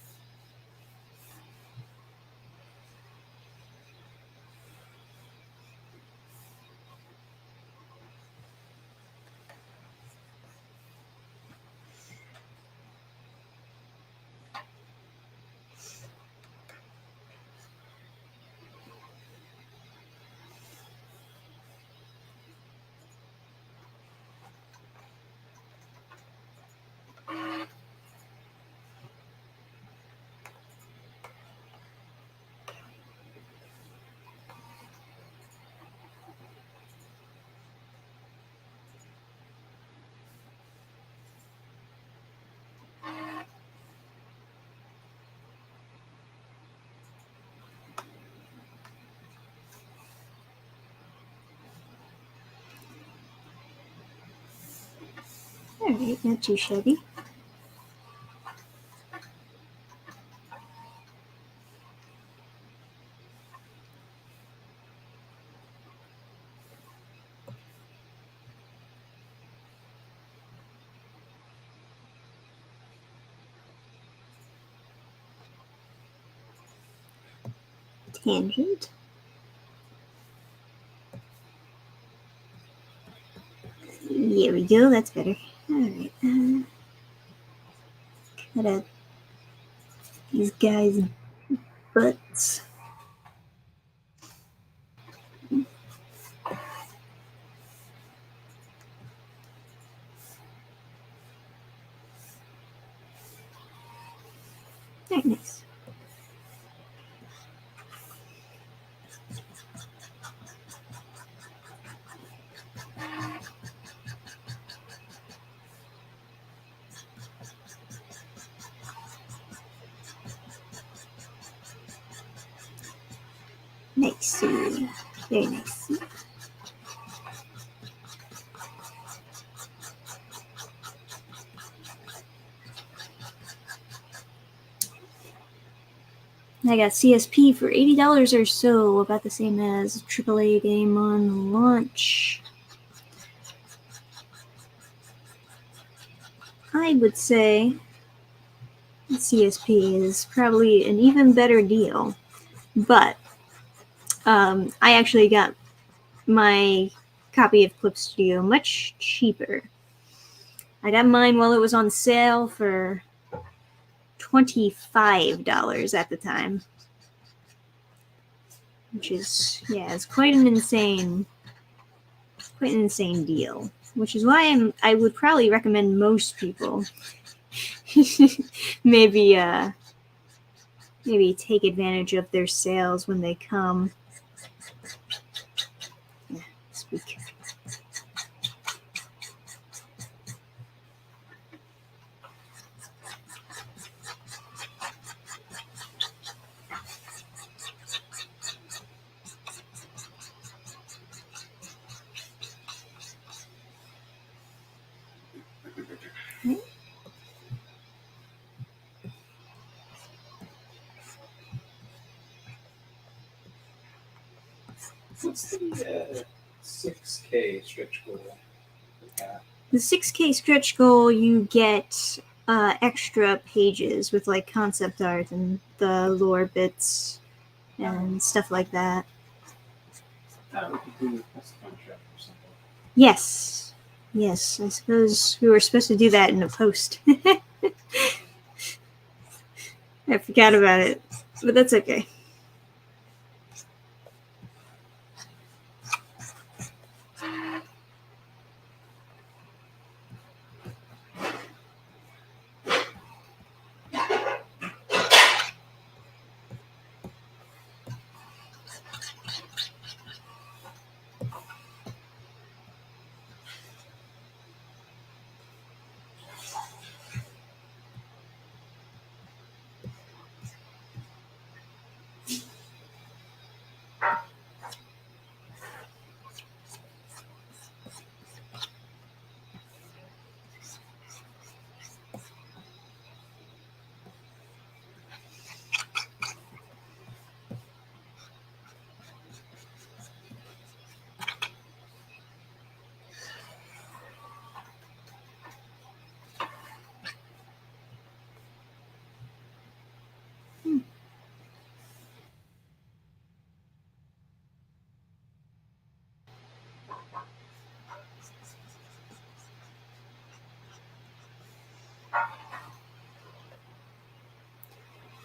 Alright, not too shabby. Tangent. Here we go, that's better. Alright, cut out these guys' butts. Very nice. Nice. Very nice. I got CSP for $80 or so, about the same as a AAA game on launch. I would say CSP is probably an even better deal, but I actually got my copy of Clip Studio much cheaper. I got mine while it was on sale for $25 at the time, which is, yeah, it's quite an insane deal. Which is why I would probably recommend most people maybe take advantage of their sales when they come. Yeah, speak. What's the 6K stretch goal? The 6K stretch goal, you get extra pages with like concept art and the lore bits and stuff like that. I thought we could do a press contract or something. Yes, I suppose we were supposed to do that in a post. I forgot about it, but that's okay.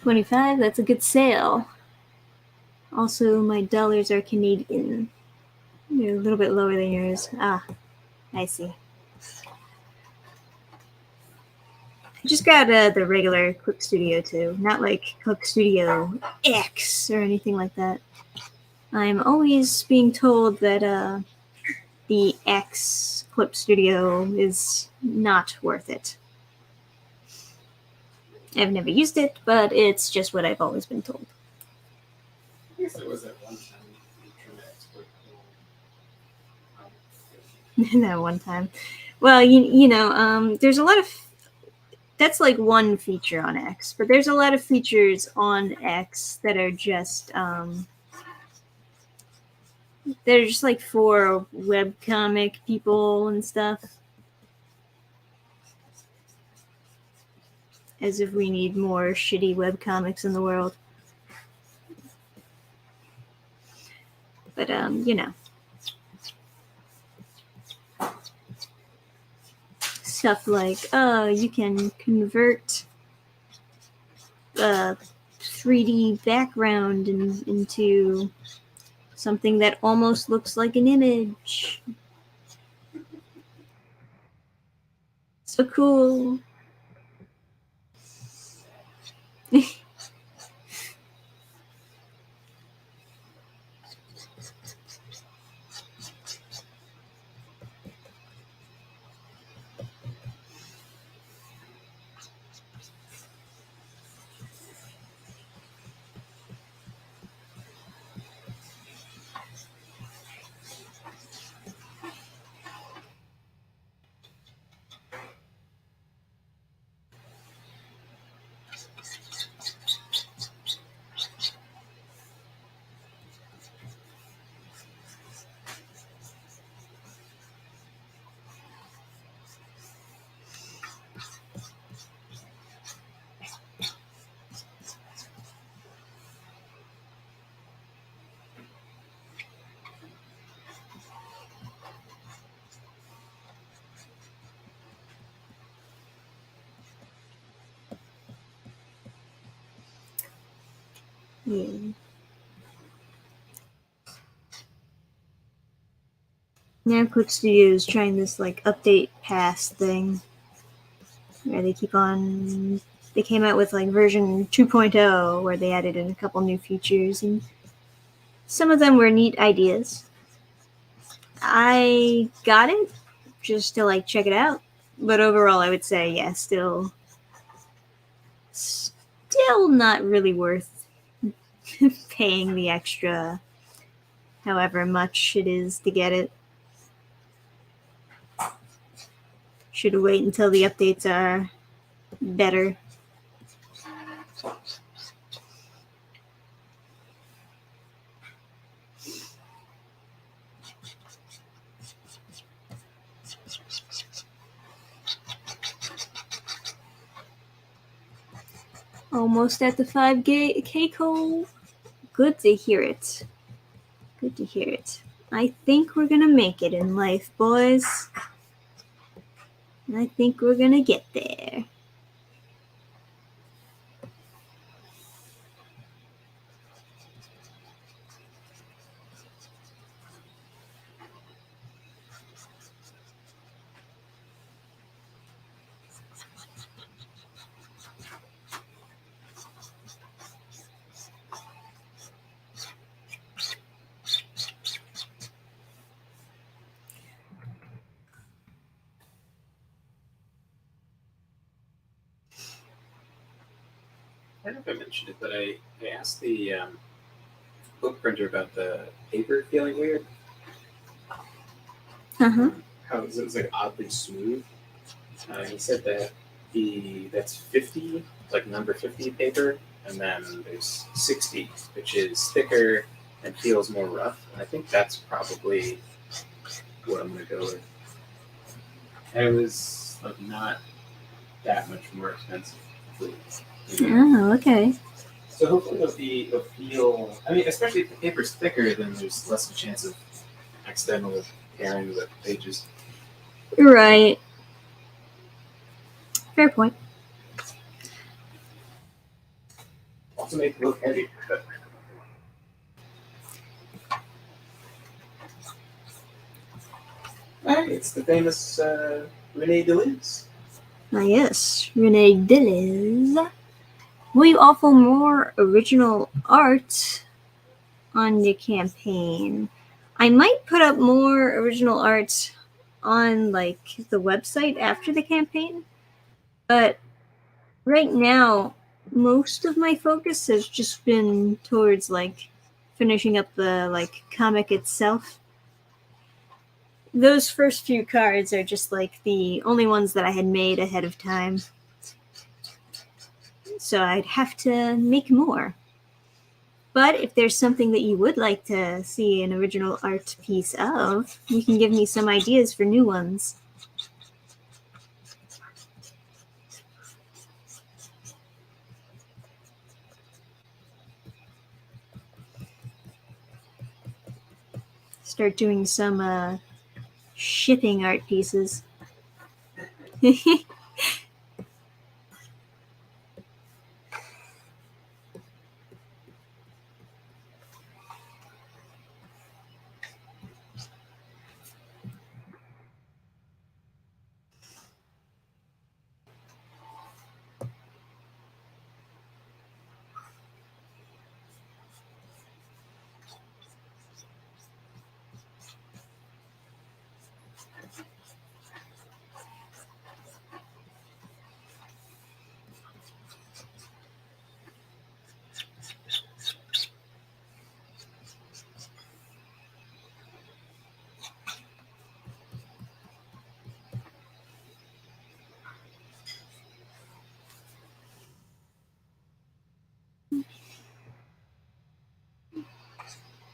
$25, that's a good sale. Also, my dollars are Canadian. They're a little bit lower than yours. Ah, I see. I just got the regular Clip Studio too, not like Clip Studio X or anything like that. I'm always being told that the X Clip Studio is not worth it. I've never used it, but it's just what I've always been told. I guess it was at one time the Internet expert. That one time. Well, there's a lot of that's like one feature on X, but there's a lot of features on X that are just they're just like for webcomic people and stuff. As if we need more shitty webcomics in the world. But stuff like you can convert a 3D background into something that almost looks like an image. So cool. Yeah. Now Quick Studio is trying this like update pass thing where they came out with like version 2.0 where they added in a couple new features, and some of them were neat ideas. I got it just to like check it out, but overall I would say yeah, still not really worth paying the extra however much it is to get it. Should wait until the updates are better. Almost at the 5K goal. Good to hear it. Good to hear it. I think we're gonna make it in life, boys. I think we're gonna get there. I don't know if I mentioned it, but I asked the book printer about the paper feeling weird. How it was like oddly smooth. He said that that's 50, like number 50 paper, and then there's 60, which is thicker and feels more rough. And I think that's probably what I'm gonna go with. And it was like not that much more expensive. Oh, okay. So hopefully it'll feel. I mean, especially if the paper's thicker, then there's less of a chance of accidental tearing the pages. Right. Fair point. Also make it look heavy. But... Alright, it's the famous Rene Deleuze. Ah, yes, Rene Deleuze. Will you offer more original art on your campaign? I might put up more original art on like the website after the campaign, but right now most of my focus has just been towards like finishing up the like comic itself. those first few cards are just like the only ones that I had made ahead of time. So I'd have to make more. But if there's something that you would like to see an original art piece of, you can give me some ideas for new ones. Start doing some shipping art pieces.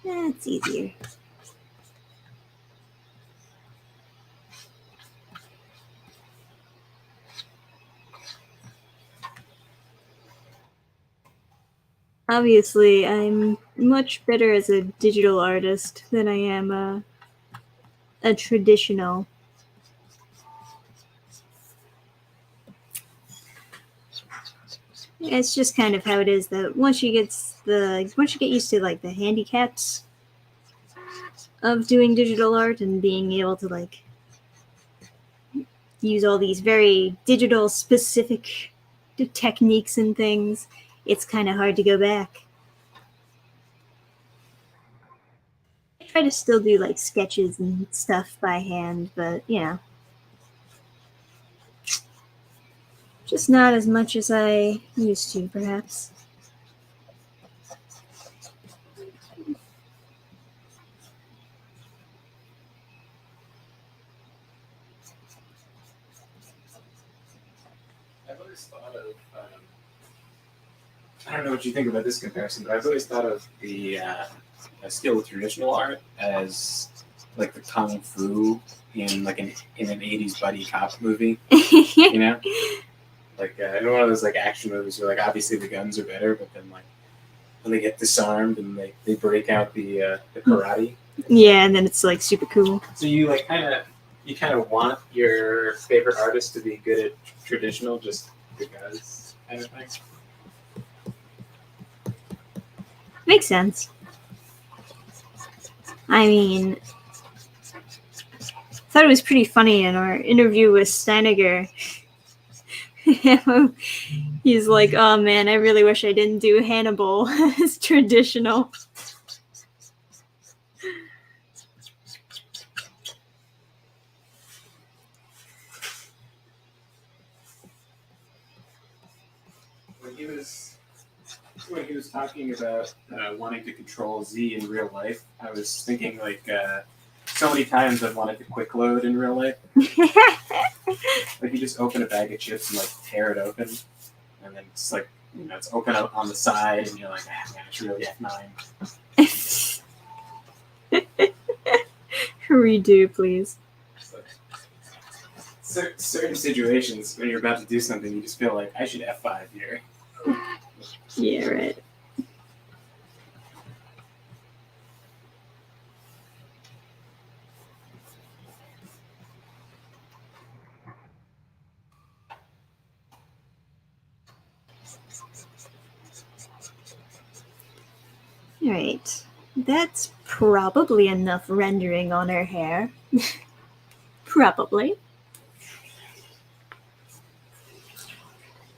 That's easier. Obviously, I'm much better as a digital artist than I am a traditional. It's just kind of how it is that once you get used to like the handicaps of doing digital art and being able to like use all these very digital specific techniques and things, it's kind of hard to go back. I try to still do like sketches and stuff by hand, but just not as much as I used to, perhaps. I've always thought of, I don't know what you think about this comparison, but I've always thought of the skill with traditional art as like the kung fu in an 80s buddy cop movie, you know? Like in one of those like action movies where like obviously the guns are better, but then like when they get disarmed and they break out the karate. Yeah, and then it's like super cool. So you like kind of want your favorite artist to be good at traditional just because kind of thing. Makes sense. I mean, I thought it was pretty funny in our interview with Steiniger. He's like, oh man, I really wish I didn't do Hannibal as traditional. When he was talking about wanting to control Z in real life, I was thinking like so many times I've wanted to quick load in real life. Like you just open a bag of chips and like tear it open, and then it's like it's open up on the side, and you're like, ah, man, it's really F9. Redo, please. Certain situations when you're about to do something, you just feel like I should F5 here. Yeah, right. Alright. That's probably enough rendering on her hair. Probably.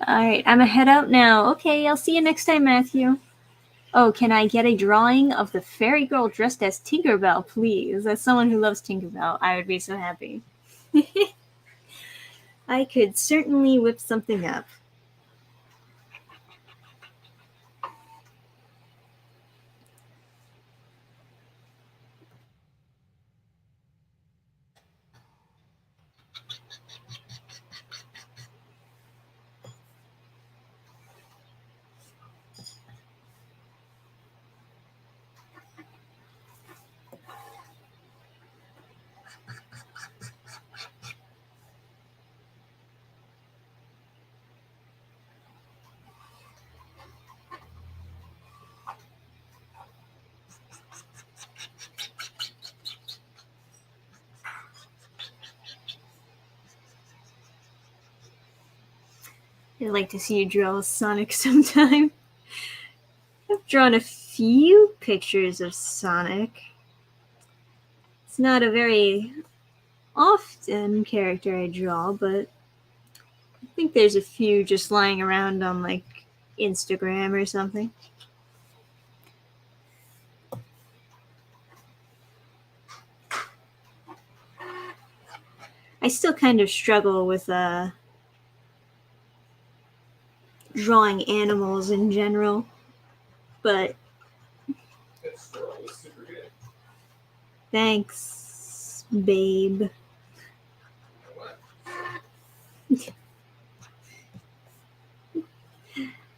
Alright, I'm a head out now. Okay, I'll see you next time, Matthew. Oh, can I get a drawing of the fairy girl dressed as Tinkerbell, please? As someone who loves Tinkerbell, I would be so happy. I could certainly whip something up. I'd like to see you draw Sonic sometime. I've drawn a few pictures of Sonic. It's not a very often character I draw, but I think there's a few just lying around on like Instagram or something. I still kind of struggle with drawing animals in general, but That squirrel was super good. thanks, babe. What?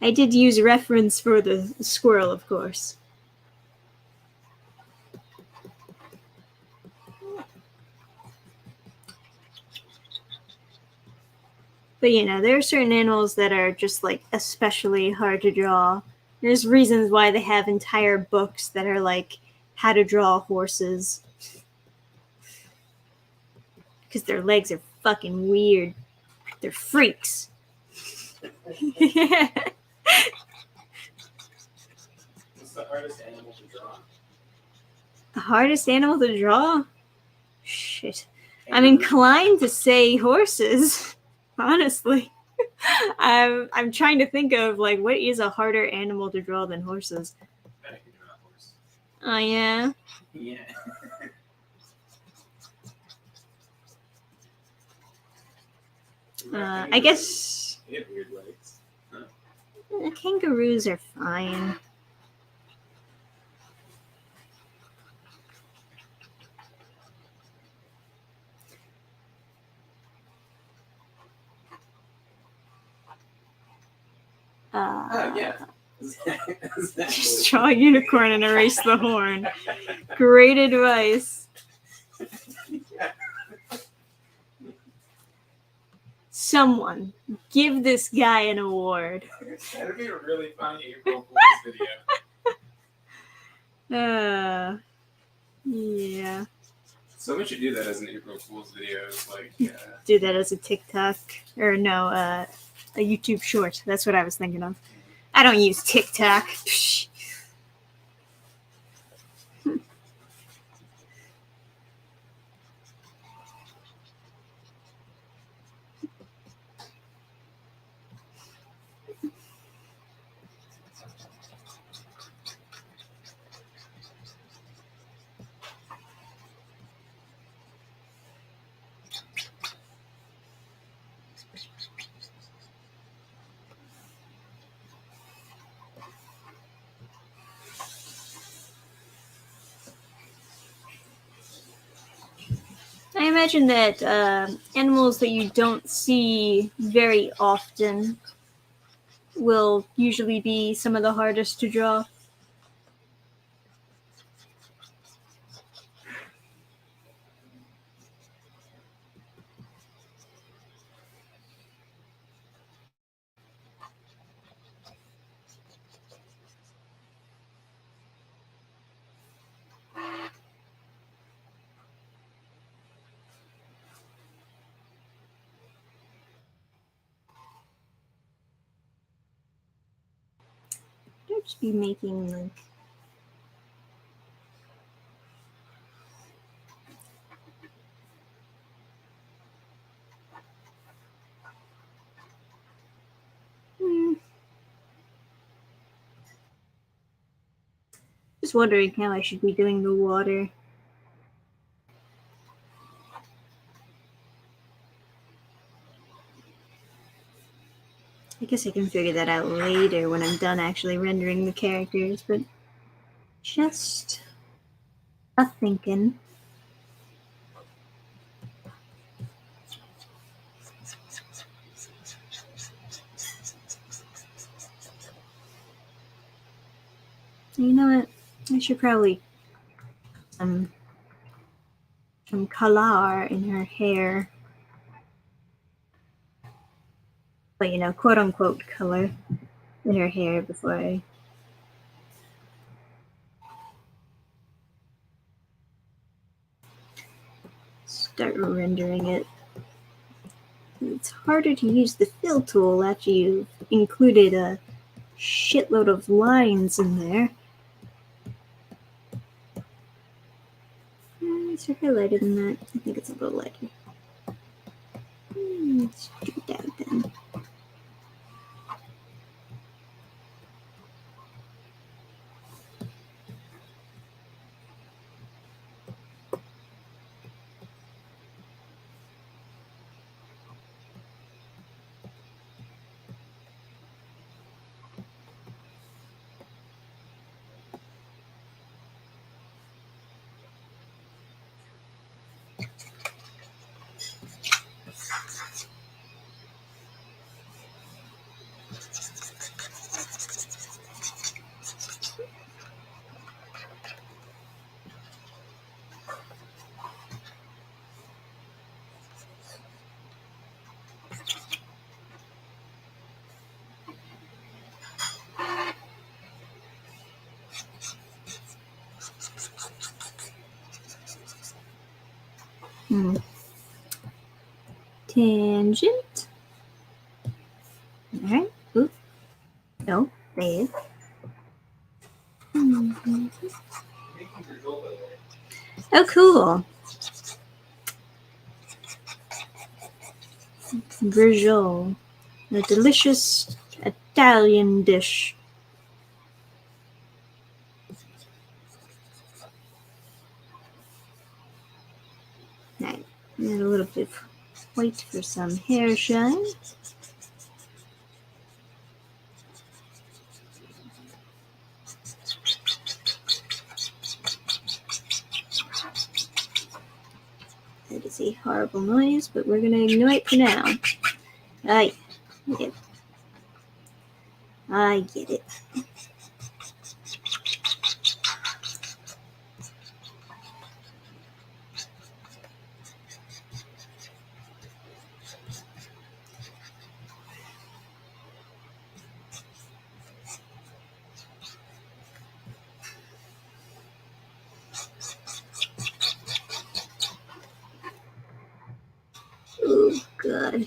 I did use reference for the squirrel, of course. But you know, there are certain animals that are just like especially hard to draw. There's reasons why they have entire books that are like how to draw horses. Because their legs are fucking weird. They're freaks. What's the hardest animal to draw? The hardest animal to draw? Shit. I'm inclined to say horses, honestly. I'm trying to think of like what is a harder animal to draw than horses. I can draw a horse. Oh yeah. Yeah. I guess They have weird legs. kangaroos are fine. Yeah. Just draw a unicorn and erase the horn. Great advice. Someone give this guy an award. That'd be a really funny April Fool's video. Yeah. Someone should do that as an April Fool's video. It's like, Do that as a TikTok or no, a YouTube short. That's what I was thinking of. I don't use TikTok. Psh. I imagine that animals that you don't see very often will usually be some of the hardest to draw. I'd just be making like just wondering how I should be doing the water. I guess I can figure that out later when I'm done actually rendering the characters, but just a thinking. You know what? I should probably some color in her hair. But you know, quote unquote color in her hair before I start rendering it. It's harder to use the fill tool after you've included a shitload of lines in there. Is it highlighted in that? I think it's a little lighter. Let's do that then. Tangent. Alright. Oop. No, there. Oh, cool. Brujol. A delicious Italian dish. Right. Add a little bit of white for some hair shine. That is a horrible noise, but we're going to ignore it for now. I get it. I get it. Oh, God.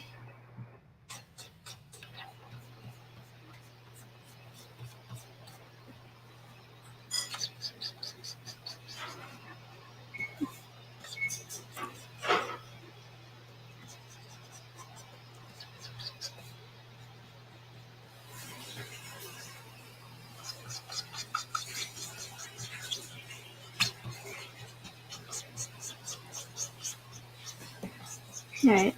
Alright.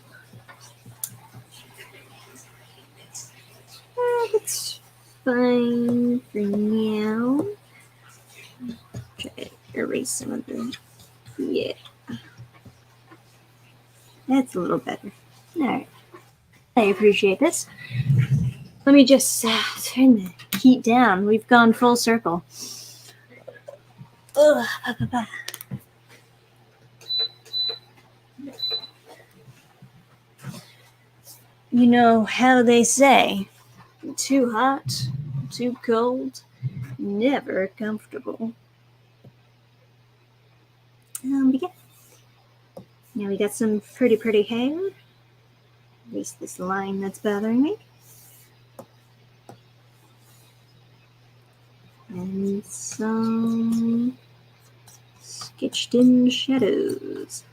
That's fine for now. Try to erase some of the... Yeah. That's a little better. Alright. I appreciate this. Let me just turn the heat down. We've gone full circle. Ugh. You know how they say, too hot, too cold, never comfortable. But yeah. Now we got some pretty hair. Erase this line that's bothering me. And some sketched in shadows.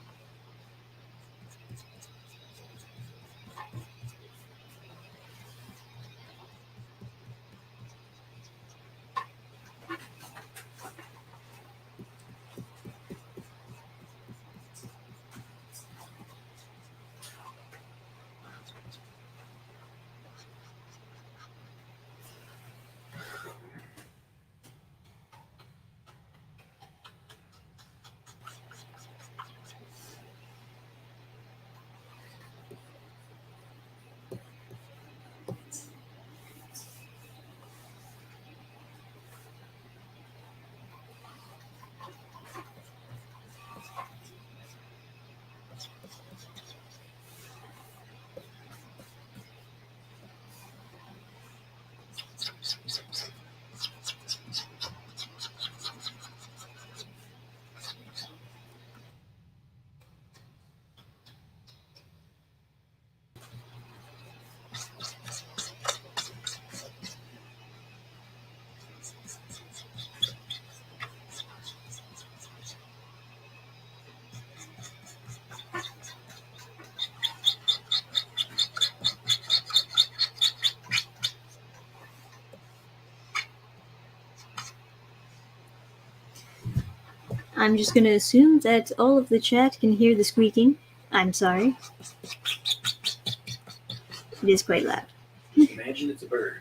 I'm just going to assume that all of the chat can hear the squeaking. I'm sorry. It is quite loud. Imagine it's a bird.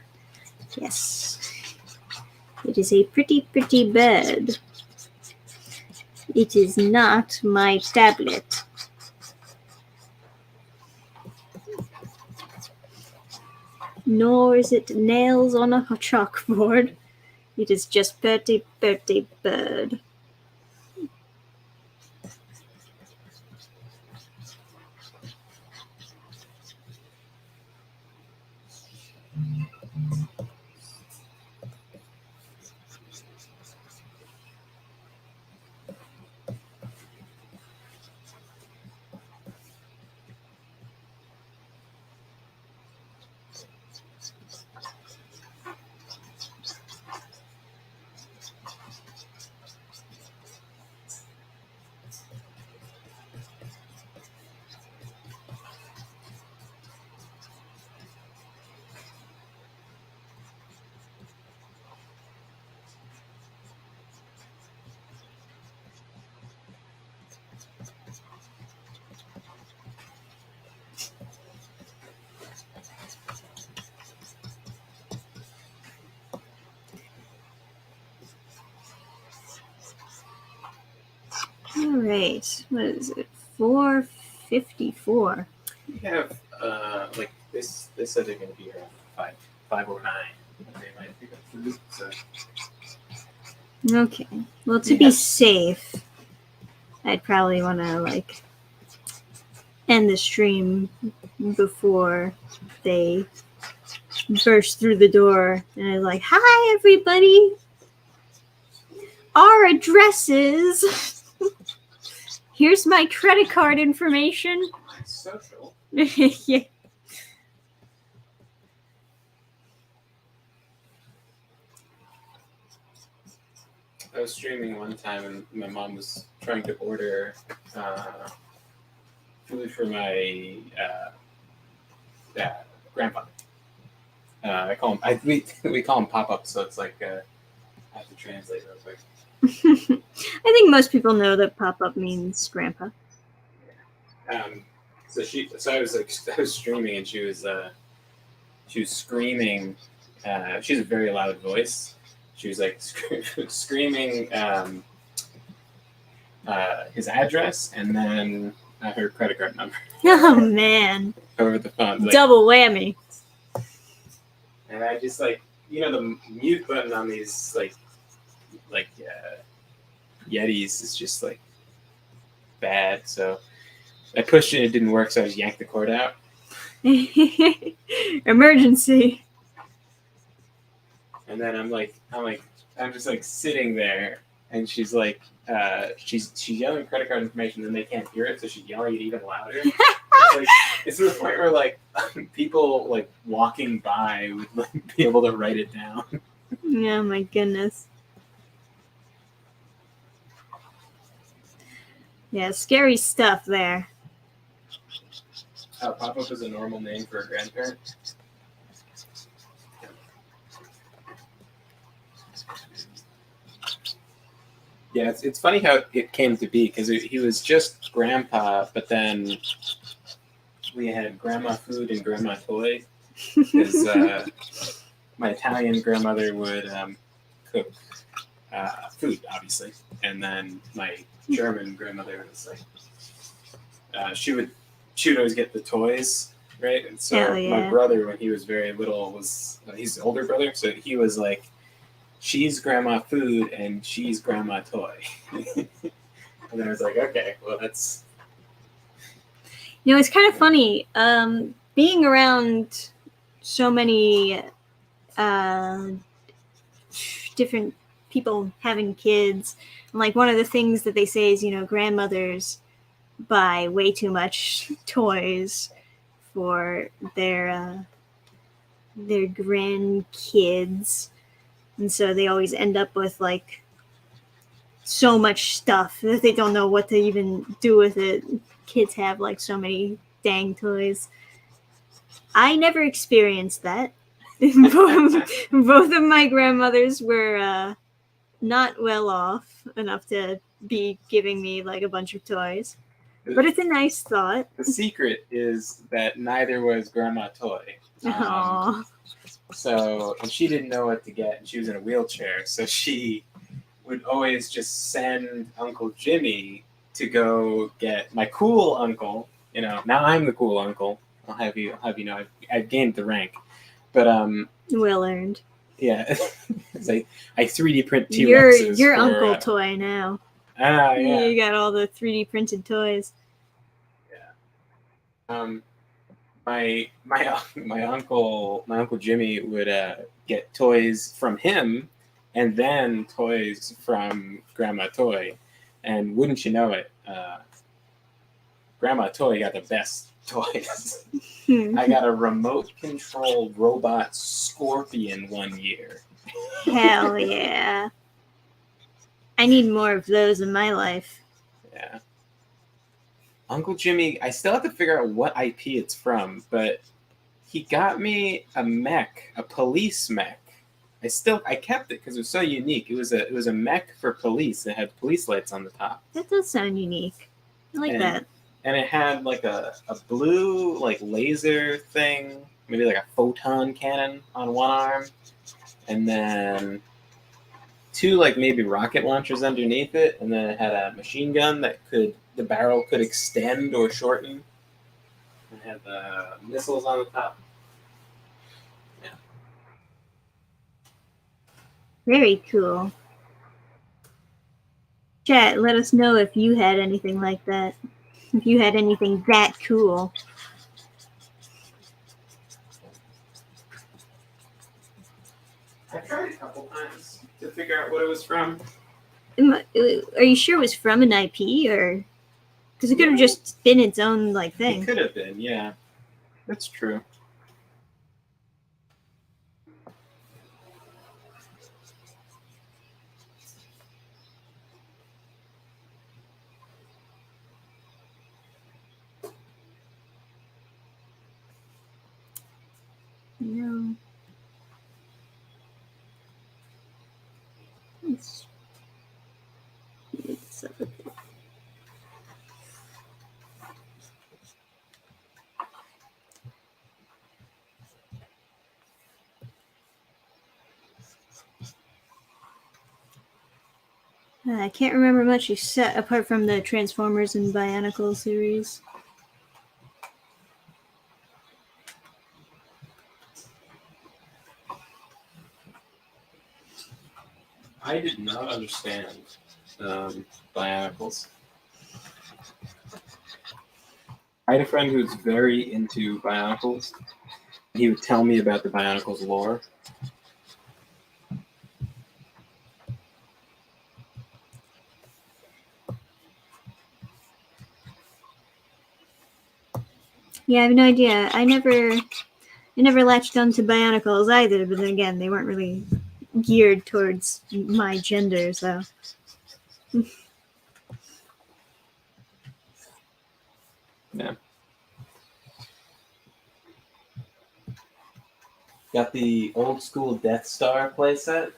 Yes. It is a pretty, pretty bird. It is not my tablet. Nor is it nails on a chalkboard. It is just pretty, pretty bird. All right. What is it? 4:54. We have like this said they're gonna be around 5:09. They might pick up food, so Okay. Well, to be safe, I'd probably want to like end the stream before they burst through the door and I was like, "Hi, everybody. Our addresses. Here's my credit card information." social. Yeah. I was streaming one time and my mom was trying to order food for my grandfather. I call him. We call him pop up, so it's like I have to translate real quick. I think most people know that pop-up means grandpa. So I was streaming and she was screaming. She has a very loud voice. She was like screaming his address and then her credit card number. Oh man! Over the phone. Like, double whammy. And I just the mute button on these Yetis is just like bad. So I pushed it, it didn't work, so I just yanked the cord out. Emergency. And then I'm just like sitting there, and she's like, she's yelling credit card information, and they can't hear it, so she's yelling it even louder. It's to the point where like people like walking by would like be able to write it down. Yeah, my goodness. Yeah, scary stuff there. Pop-up is a normal name for a grandparent. Yeah, it's funny how it came to be, because he was just grandpa, but then we had grandma food and grandma toy. Because my Italian grandmother would cook food, obviously, and then my German grandmother was like, she would always get the toys, right? And so my brother, when he was very little, he's the older brother, so he was like, she's grandma food and she's grandma toy. And then I was like, okay, well that's... It's kind of funny. Being around so many different people having kids, and like one of the things that they say is, grandmothers buy way too much toys for their grandkids, and so they always end up with like so much stuff that they don't know what to even do with it. Kids have like so many dang toys. I never experienced that. Both of my grandmothers were not well off enough to be giving me like a bunch of toys. But it's a nice thought. The secret is that neither was Grandma Toy. Aww. So, and she didn't know what to get, and she was in a wheelchair, so she would always just send Uncle Jimmy to go get my cool uncle. You know, now I'm the cool uncle. I'll have you know, I've gained the rank. But well earned. Yeah, it's like I 3D print T-Rexes. Your uncle toy now. Ah, yeah. You got all the 3D printed toys. Yeah. My uncle Jimmy would get toys from him, and then toys from Grandma Toy, and wouldn't you know it, Grandma Toy got the best toys. I got a remote controlled robot scorpion one year. Hell yeah! I need more of those in my life. Yeah. Uncle Jimmy, I still have to figure out what IP it's from, but he got me a mech, a police mech. I kept it because it was so unique. It was a mech for police. It had police lights on the top. That does sound unique. I like that. And it had like a blue like laser thing, maybe like a photon cannon on one arm, and then two like maybe rocket launchers underneath it, and then it had a machine gun that the barrel could extend or shorten. It had missiles on the top. Yeah. Very cool. Chat, let us know if you had anything like that. If you had anything that cool. I tried a couple times to figure out what it was from. Are you sure it was from an IP, or because it could have just been its own like thing? It could have been, yeah. That's true. No. I can't remember much except apart from the Transformers and Bionicle series. I did not understand Bionicles. I had a friend who was very into Bionicles. He would tell me about the Bionicles lore. Yeah, I have no idea. I never latched on to Bionicles either, but then again, they weren't really geared towards my gender, so. Yeah. Got the old school Death Star playset.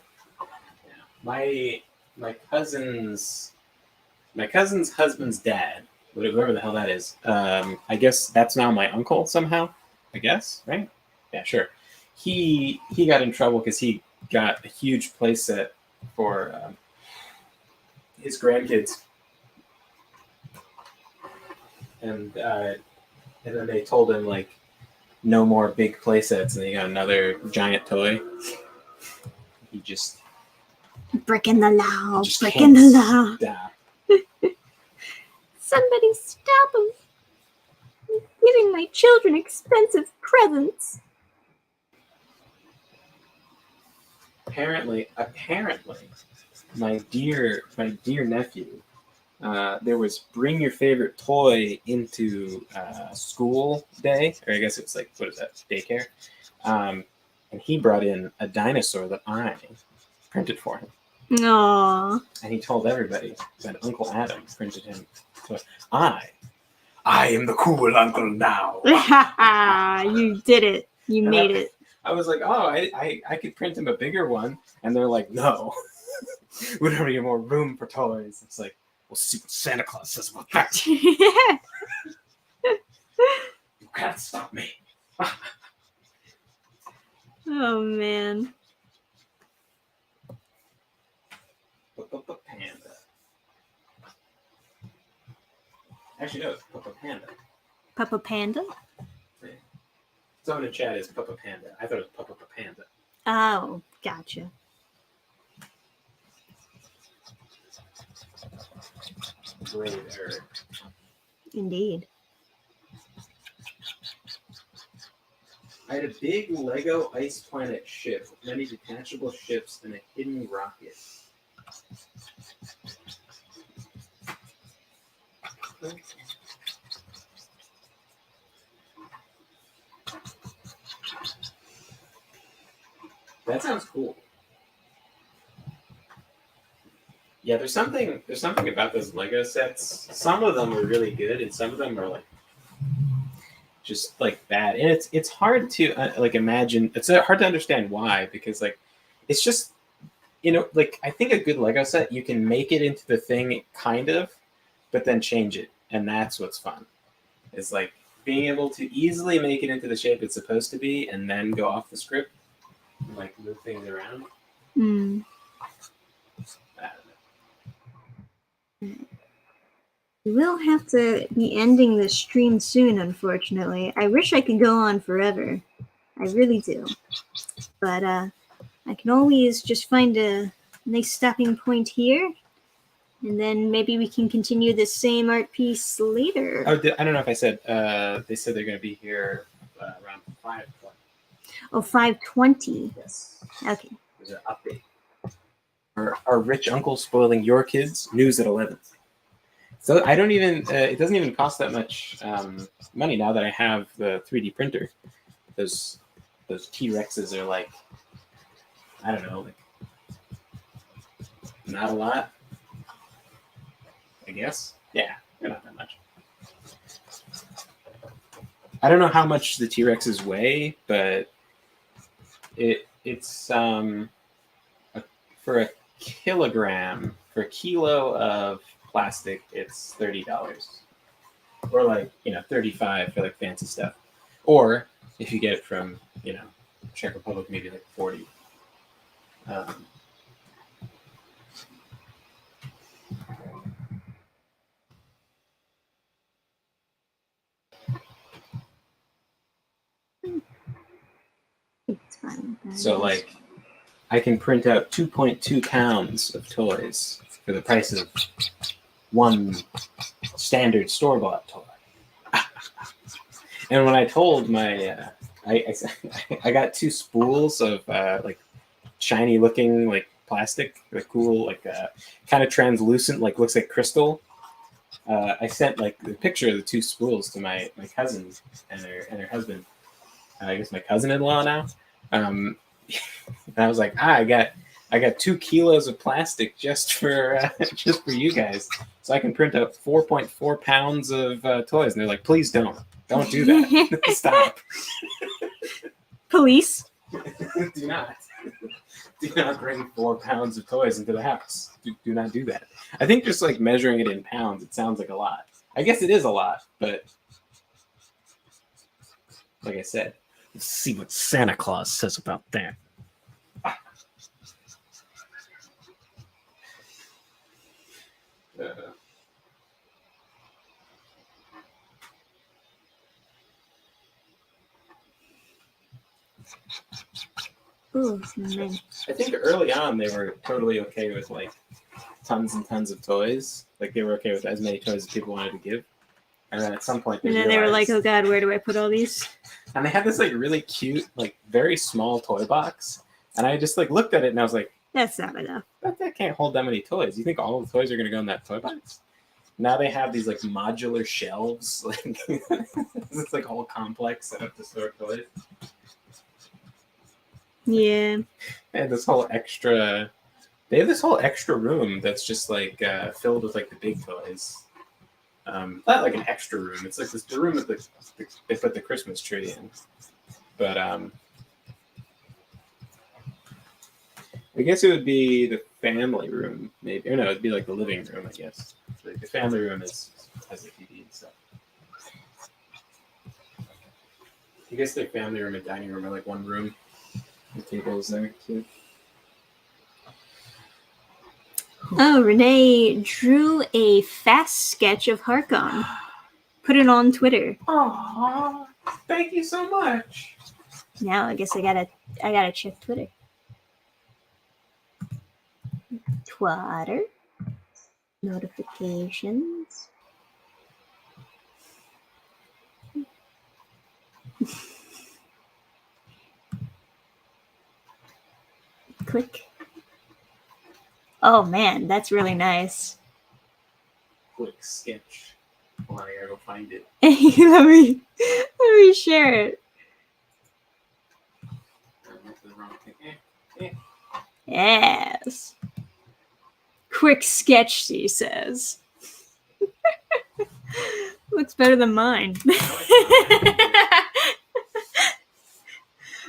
Yeah. My cousin's husband's dad, whatever the hell that is. I guess that's now my uncle somehow. I guess, right? Yeah, sure. He got in trouble because he got a huge playset for his grandkids, and then they told him like no more big playsets, and he got another giant toy. He just breaking the law, breaking the law. Stop. Somebody stop him! He's giving my children expensive presents. Apparently, my dear nephew, there was bring your favorite toy into school day, or I guess it's like, what is that, daycare? And he brought in a dinosaur that I printed for him. Aww. And he told everybody that Uncle Adam printed him. So I am the cool uncle now. You did it. You made it. I was like, oh, I could print him a bigger one. And they're like, no. We don't need more room for toys. It's like, we'll see what Santa Claus says about that. You can't stop me. Oh man. Panda. Actually, no, it's Papa Panda. Papa Panda? Someone in chat is Papa Panda. I thought it was Papa Panda. Oh, gotcha. Great error. Indeed. I had a big Lego Ice Planet ship with many detachable ships and a hidden rocket. That sounds cool. Yeah, there's something about those Lego sets. Some of them are really good, and some of them are like just like bad. And it's hard to like imagine. It's hard to understand why, because like it's just like I think a good Lego set, you can make it into the thing kind of, but then change it, and that's what's fun. Is like being able to easily make it into the shape it's supposed to be, and then go off the script, and, like move things around. Hmm. We will have to be ending this stream soon, unfortunately. I wish I could go on forever. I really do. But I can always just find a nice stopping point here, and then maybe we can continue the same art piece later. Oh, I don't know if I said, they said they're going to be here around 5:20. Oh, 5:20. Yes. Okay. There's an update. Our rich uncle spoiling your kids? News at 11. So I don't even, it doesn't even cost that much money now that I have the 3D printer. Those T-Rexes are like, I don't know, like not a lot, I guess. Yeah, they're not that much. I don't know how much the T-Rexes weigh, but it's for a kilogram, for a kilo of plastic, it's $30, or like $35 for like fancy stuff, or if you get it from Czech Republic, maybe like $40. It's fine. So like, I can print out 2.2 pounds of toys for the price of one standard store-bought toy. And when I told my, I got 2 spools of like shiny-looking like plastic, like cool, like kind of translucent, like looks like crystal. I sent like the picture of the 2 spools to my cousin and her husband. I guess my cousin-in-law now. And I was like, I got 2 kilos of plastic just for you guys, so I can print out 4.4 pounds of toys. And they're like, please don't do that. Stop. Police. Do not bring 4 pounds of toys into the house. Do not do that. I think just like measuring it in pounds, it sounds like a lot. I guess it is a lot, but like I said, let's see what Santa Claus says about that. Oh, man. I think early on they were totally okay with like tons and tons of toys. Like they were okay with as many toys as people wanted to give. And then at some point And then they were like, oh god, where do I put all these? And they had this like really cute, like very small toy box. And I just like looked at it and I was like, that's not enough. That can't hold that many toys. You think all the toys are going to go in that toy box? Now they have these like modular shelves. Like it's like a whole complex set up to store toys. Yeah. They have this whole extra room that's just like filled with like the big toys. Not like an extra room. It's like the room that they put the Christmas tree in. But I guess it would be the family room, maybe. Or no, it'd be like the living room, I guess. Like the family room has a TV and stuff. I guess their family room and dining room are like one room. The table is there too. Oh, Renee drew a fast sketch of Harkon. Put it on Twitter. Aww, thank you so much. Now I guess I gotta check Twitter. Twitter. Notifications. Click. Oh man, that's really nice. Quick sketch. Hold on, I gotta go find it. let me share it. Yes. Quick sketch, she says. Looks better than mine.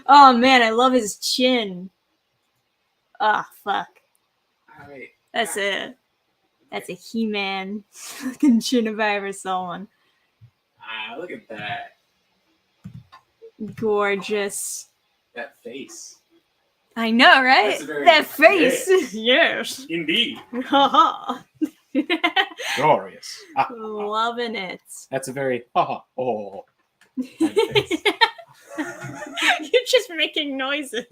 Oh man, I love his chin. Oh fuck. Alright. That's a He-Man fucking chin if I ever saw one. Ah, look at that. Gorgeous. That face. I know, right? That face. Yes. Yes. Indeed. Haha. Glorious. Loving it. That's a very oh. Kind of face. You're just making noises.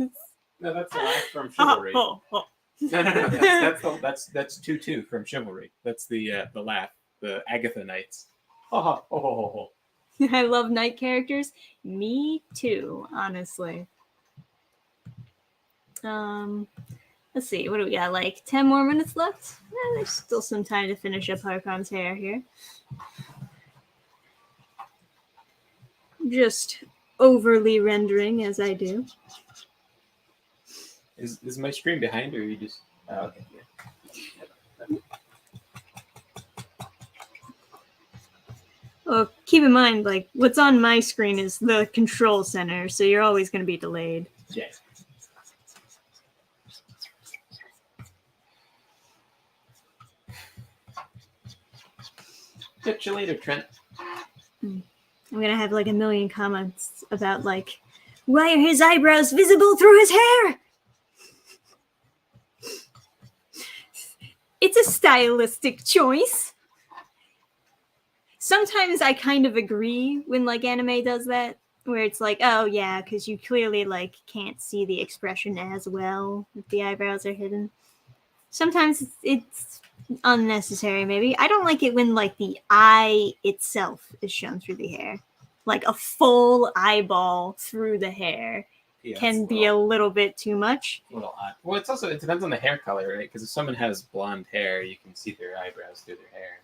No, that's the laugh from Chivalry. Oh. No. That's Tutu from Chivalry. That's the laugh. The Agatha Knights. Oh. I love knight characters. Me too, honestly. Let's see. What do we got? Like 10 more minutes left? There's still some time to finish up Harkon's hair here. Just overly rendering as I do. Is my screen behind, or are you just? Oh, okay. Yeah. Well, keep in mind, like, what's on my screen is the control center, so you're always going to be delayed. Yeah. Catch you later, Trent. I'm going to have like a million comments about, like, why are his eyebrows visible through his hair? It's a stylistic choice. Sometimes I kind of agree when, like, anime does that, where it's like, oh, yeah, because you clearly, like, can't see the expression as well if the eyebrows are hidden. Sometimes it's unnecessary, maybe. I don't like it when, like, the eye itself is shown through the hair. Like, a full eyeball through the hair can be a little bit too much. A little odd. Well, it depends on the hair color, right? Because if someone has blonde hair, you can see their eyebrows through their hair.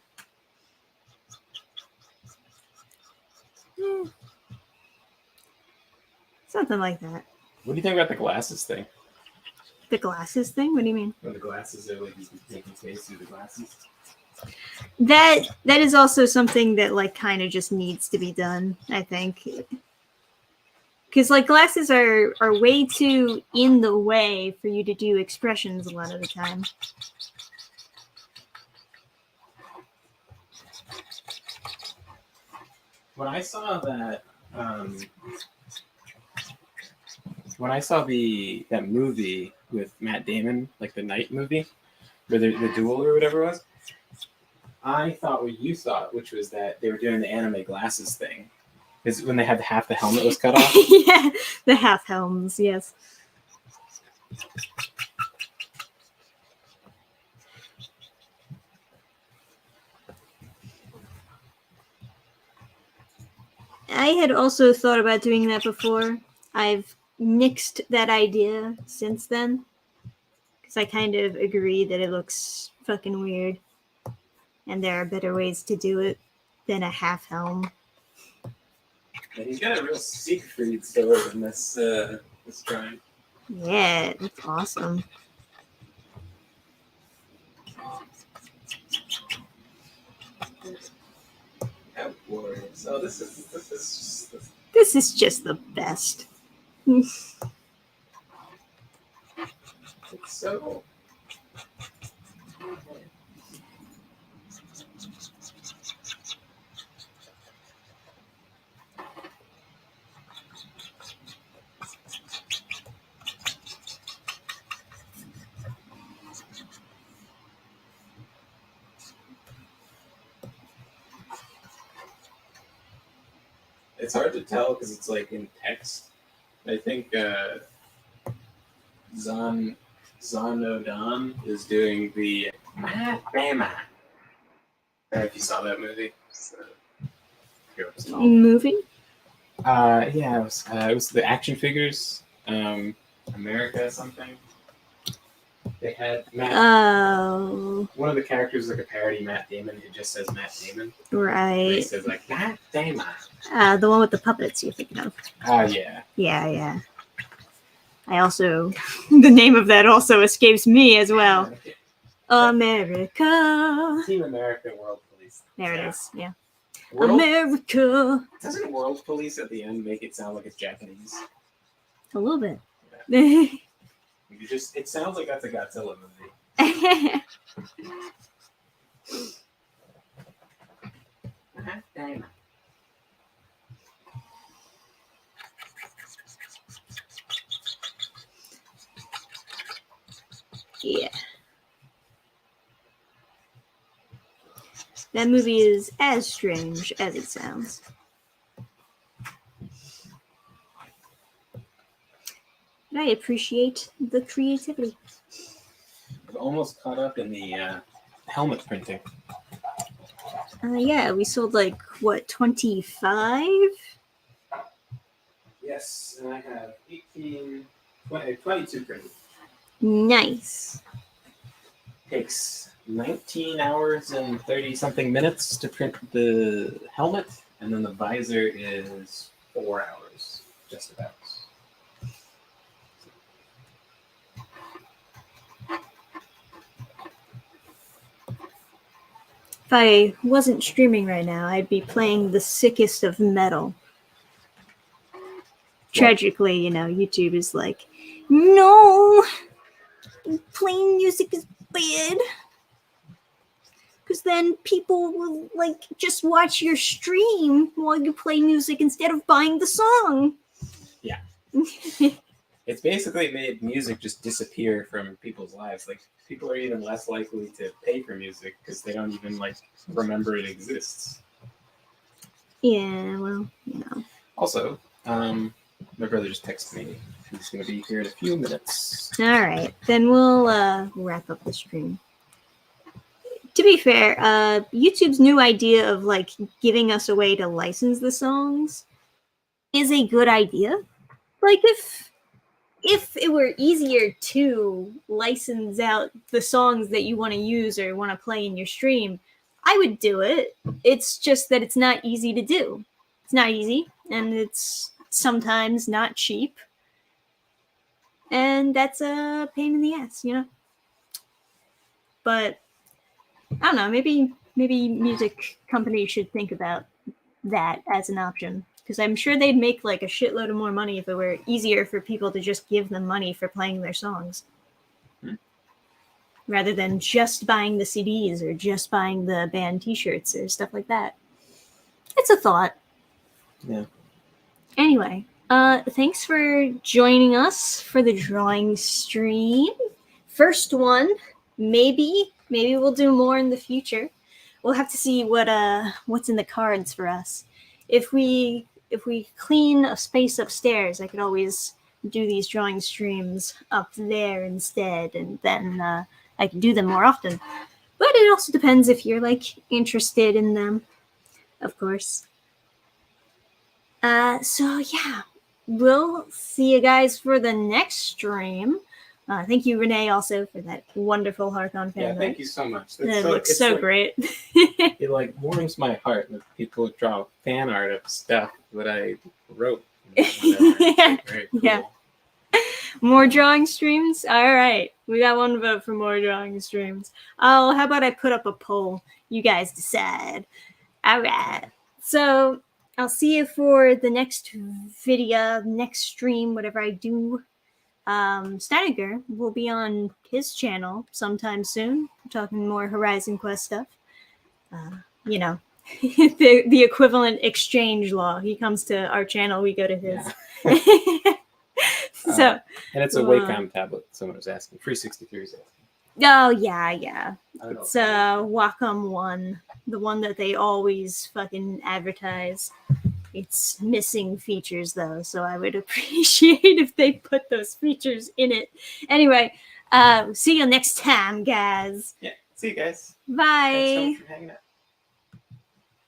Something like that. What do you think about the glasses thing? The glasses thing? What do you mean? When the glasses are like you can take his face through the glasses. That is also something that, like, kind of just needs to be done, I think. Because, like, glasses are way too in the way for you to do expressions a lot of the time. When I saw that, that movie with Matt Damon, like the Night movie, or the Duel or whatever it was, I thought what you thought, which was that they were doing the anime glasses thing, is when they had half the helmet was cut off. Yeah, the half helms, yes. I had also thought about doing that before. I've nixed that idea since then. Because I kind of agree that it looks fucking weird. And there are better ways to do it than a half helm. And he's got a real Siegfried sword in this drawing. Yeah, it's awesome. So this is just the best. It's so. It's hard to tell because it's like in text. I think Zonodon is doing the Matt Bama. I don't know if you saw that movie. Movie? Yeah, it was the action figures, America something. They had Matt. Oh. One of the characters is like a parody Matt Damon who just says Matt Damon. Right. And he says like Matt Damon. The one with the puppets you're thinking of. Yeah. Yeah. I also, the name of that also escapes me as well. America. Team America World Police. There it is. Yeah. World, America. Doesn't World Police at the end make it sound like it's Japanese? A little bit. Yeah. It sounds like that's a Godzilla movie. Damn. Yeah. That movie is as strange as it sounds. But I appreciate the creativity. I've almost caught up in the helmet printing. Yeah, we sold like, what, 25? Yes, and I have 22 printed. Nice. Takes 19 hours and 30 something minutes to print the helmet, and then the visor is 4 hours, just about. If I wasn't streaming right now, I'd be playing the sickest of metal. Tragically, YouTube is like, no, playing music is bad. Because then people will, just watch your stream while you play music instead of buying the song. Yeah. It's basically made music just disappear from people's lives. Like, people are even less likely to pay for music because they don't even, remember it exists. Yeah, well, Also, my brother just texted me. He's going to be here in a few minutes. All right, then we'll wrap up the stream. To be fair, YouTube's new idea of, giving us a way to license the songs is a good idea. If it were easier to license out the songs that you want to use or want to play in your stream, I would do it. It's just that it's not easy to do. It's not easy, and it's sometimes not cheap. And that's a pain in the ass, But I don't know, maybe music companies should think about that as an option. Because I'm sure they'd make a shitload of more money if it were easier for people to just give them money for playing their songs. Rather than just buying the CDs or just buying the band t-shirts or stuff like that. It's a thought. Yeah. Anyway, thanks for joining us for the drawing stream. First one. Maybe we'll do more in the future. We'll have to see what's in the cards for us. If we clean a space upstairs, I could always do these drawing streams up there instead, and then I can do them more often. But it also depends if you're interested in them, of course. So yeah, we'll see you guys for the next stream. Thank you, Renee, also for that wonderful Harkon fan. Yeah, thank you so much. It looks so great. It warms my heart when people draw fan art of stuff that I wrote. Very cool. Yeah. More drawing streams? All right. We got one vote for more drawing streams. Oh, how about I put up a poll? You guys decide. All right. So I'll see you for the next video, next stream, whatever I do. Steiger will be on his channel sometime soon, talking more Horizon Quest stuff. You know, the equivalent exchange law. He comes to our channel, we go to his. Yeah. So, and it's a Wacom tablet. Someone was asking. 363 is asking. oh yeah. I don't know It's if that is- Wacom One, the one that they always fucking advertise. It's missing features though, so I would appreciate if they put those features in it. Anyway, see you next time, guys. Yeah. See you guys. Bye. Thanks so much for hanging out.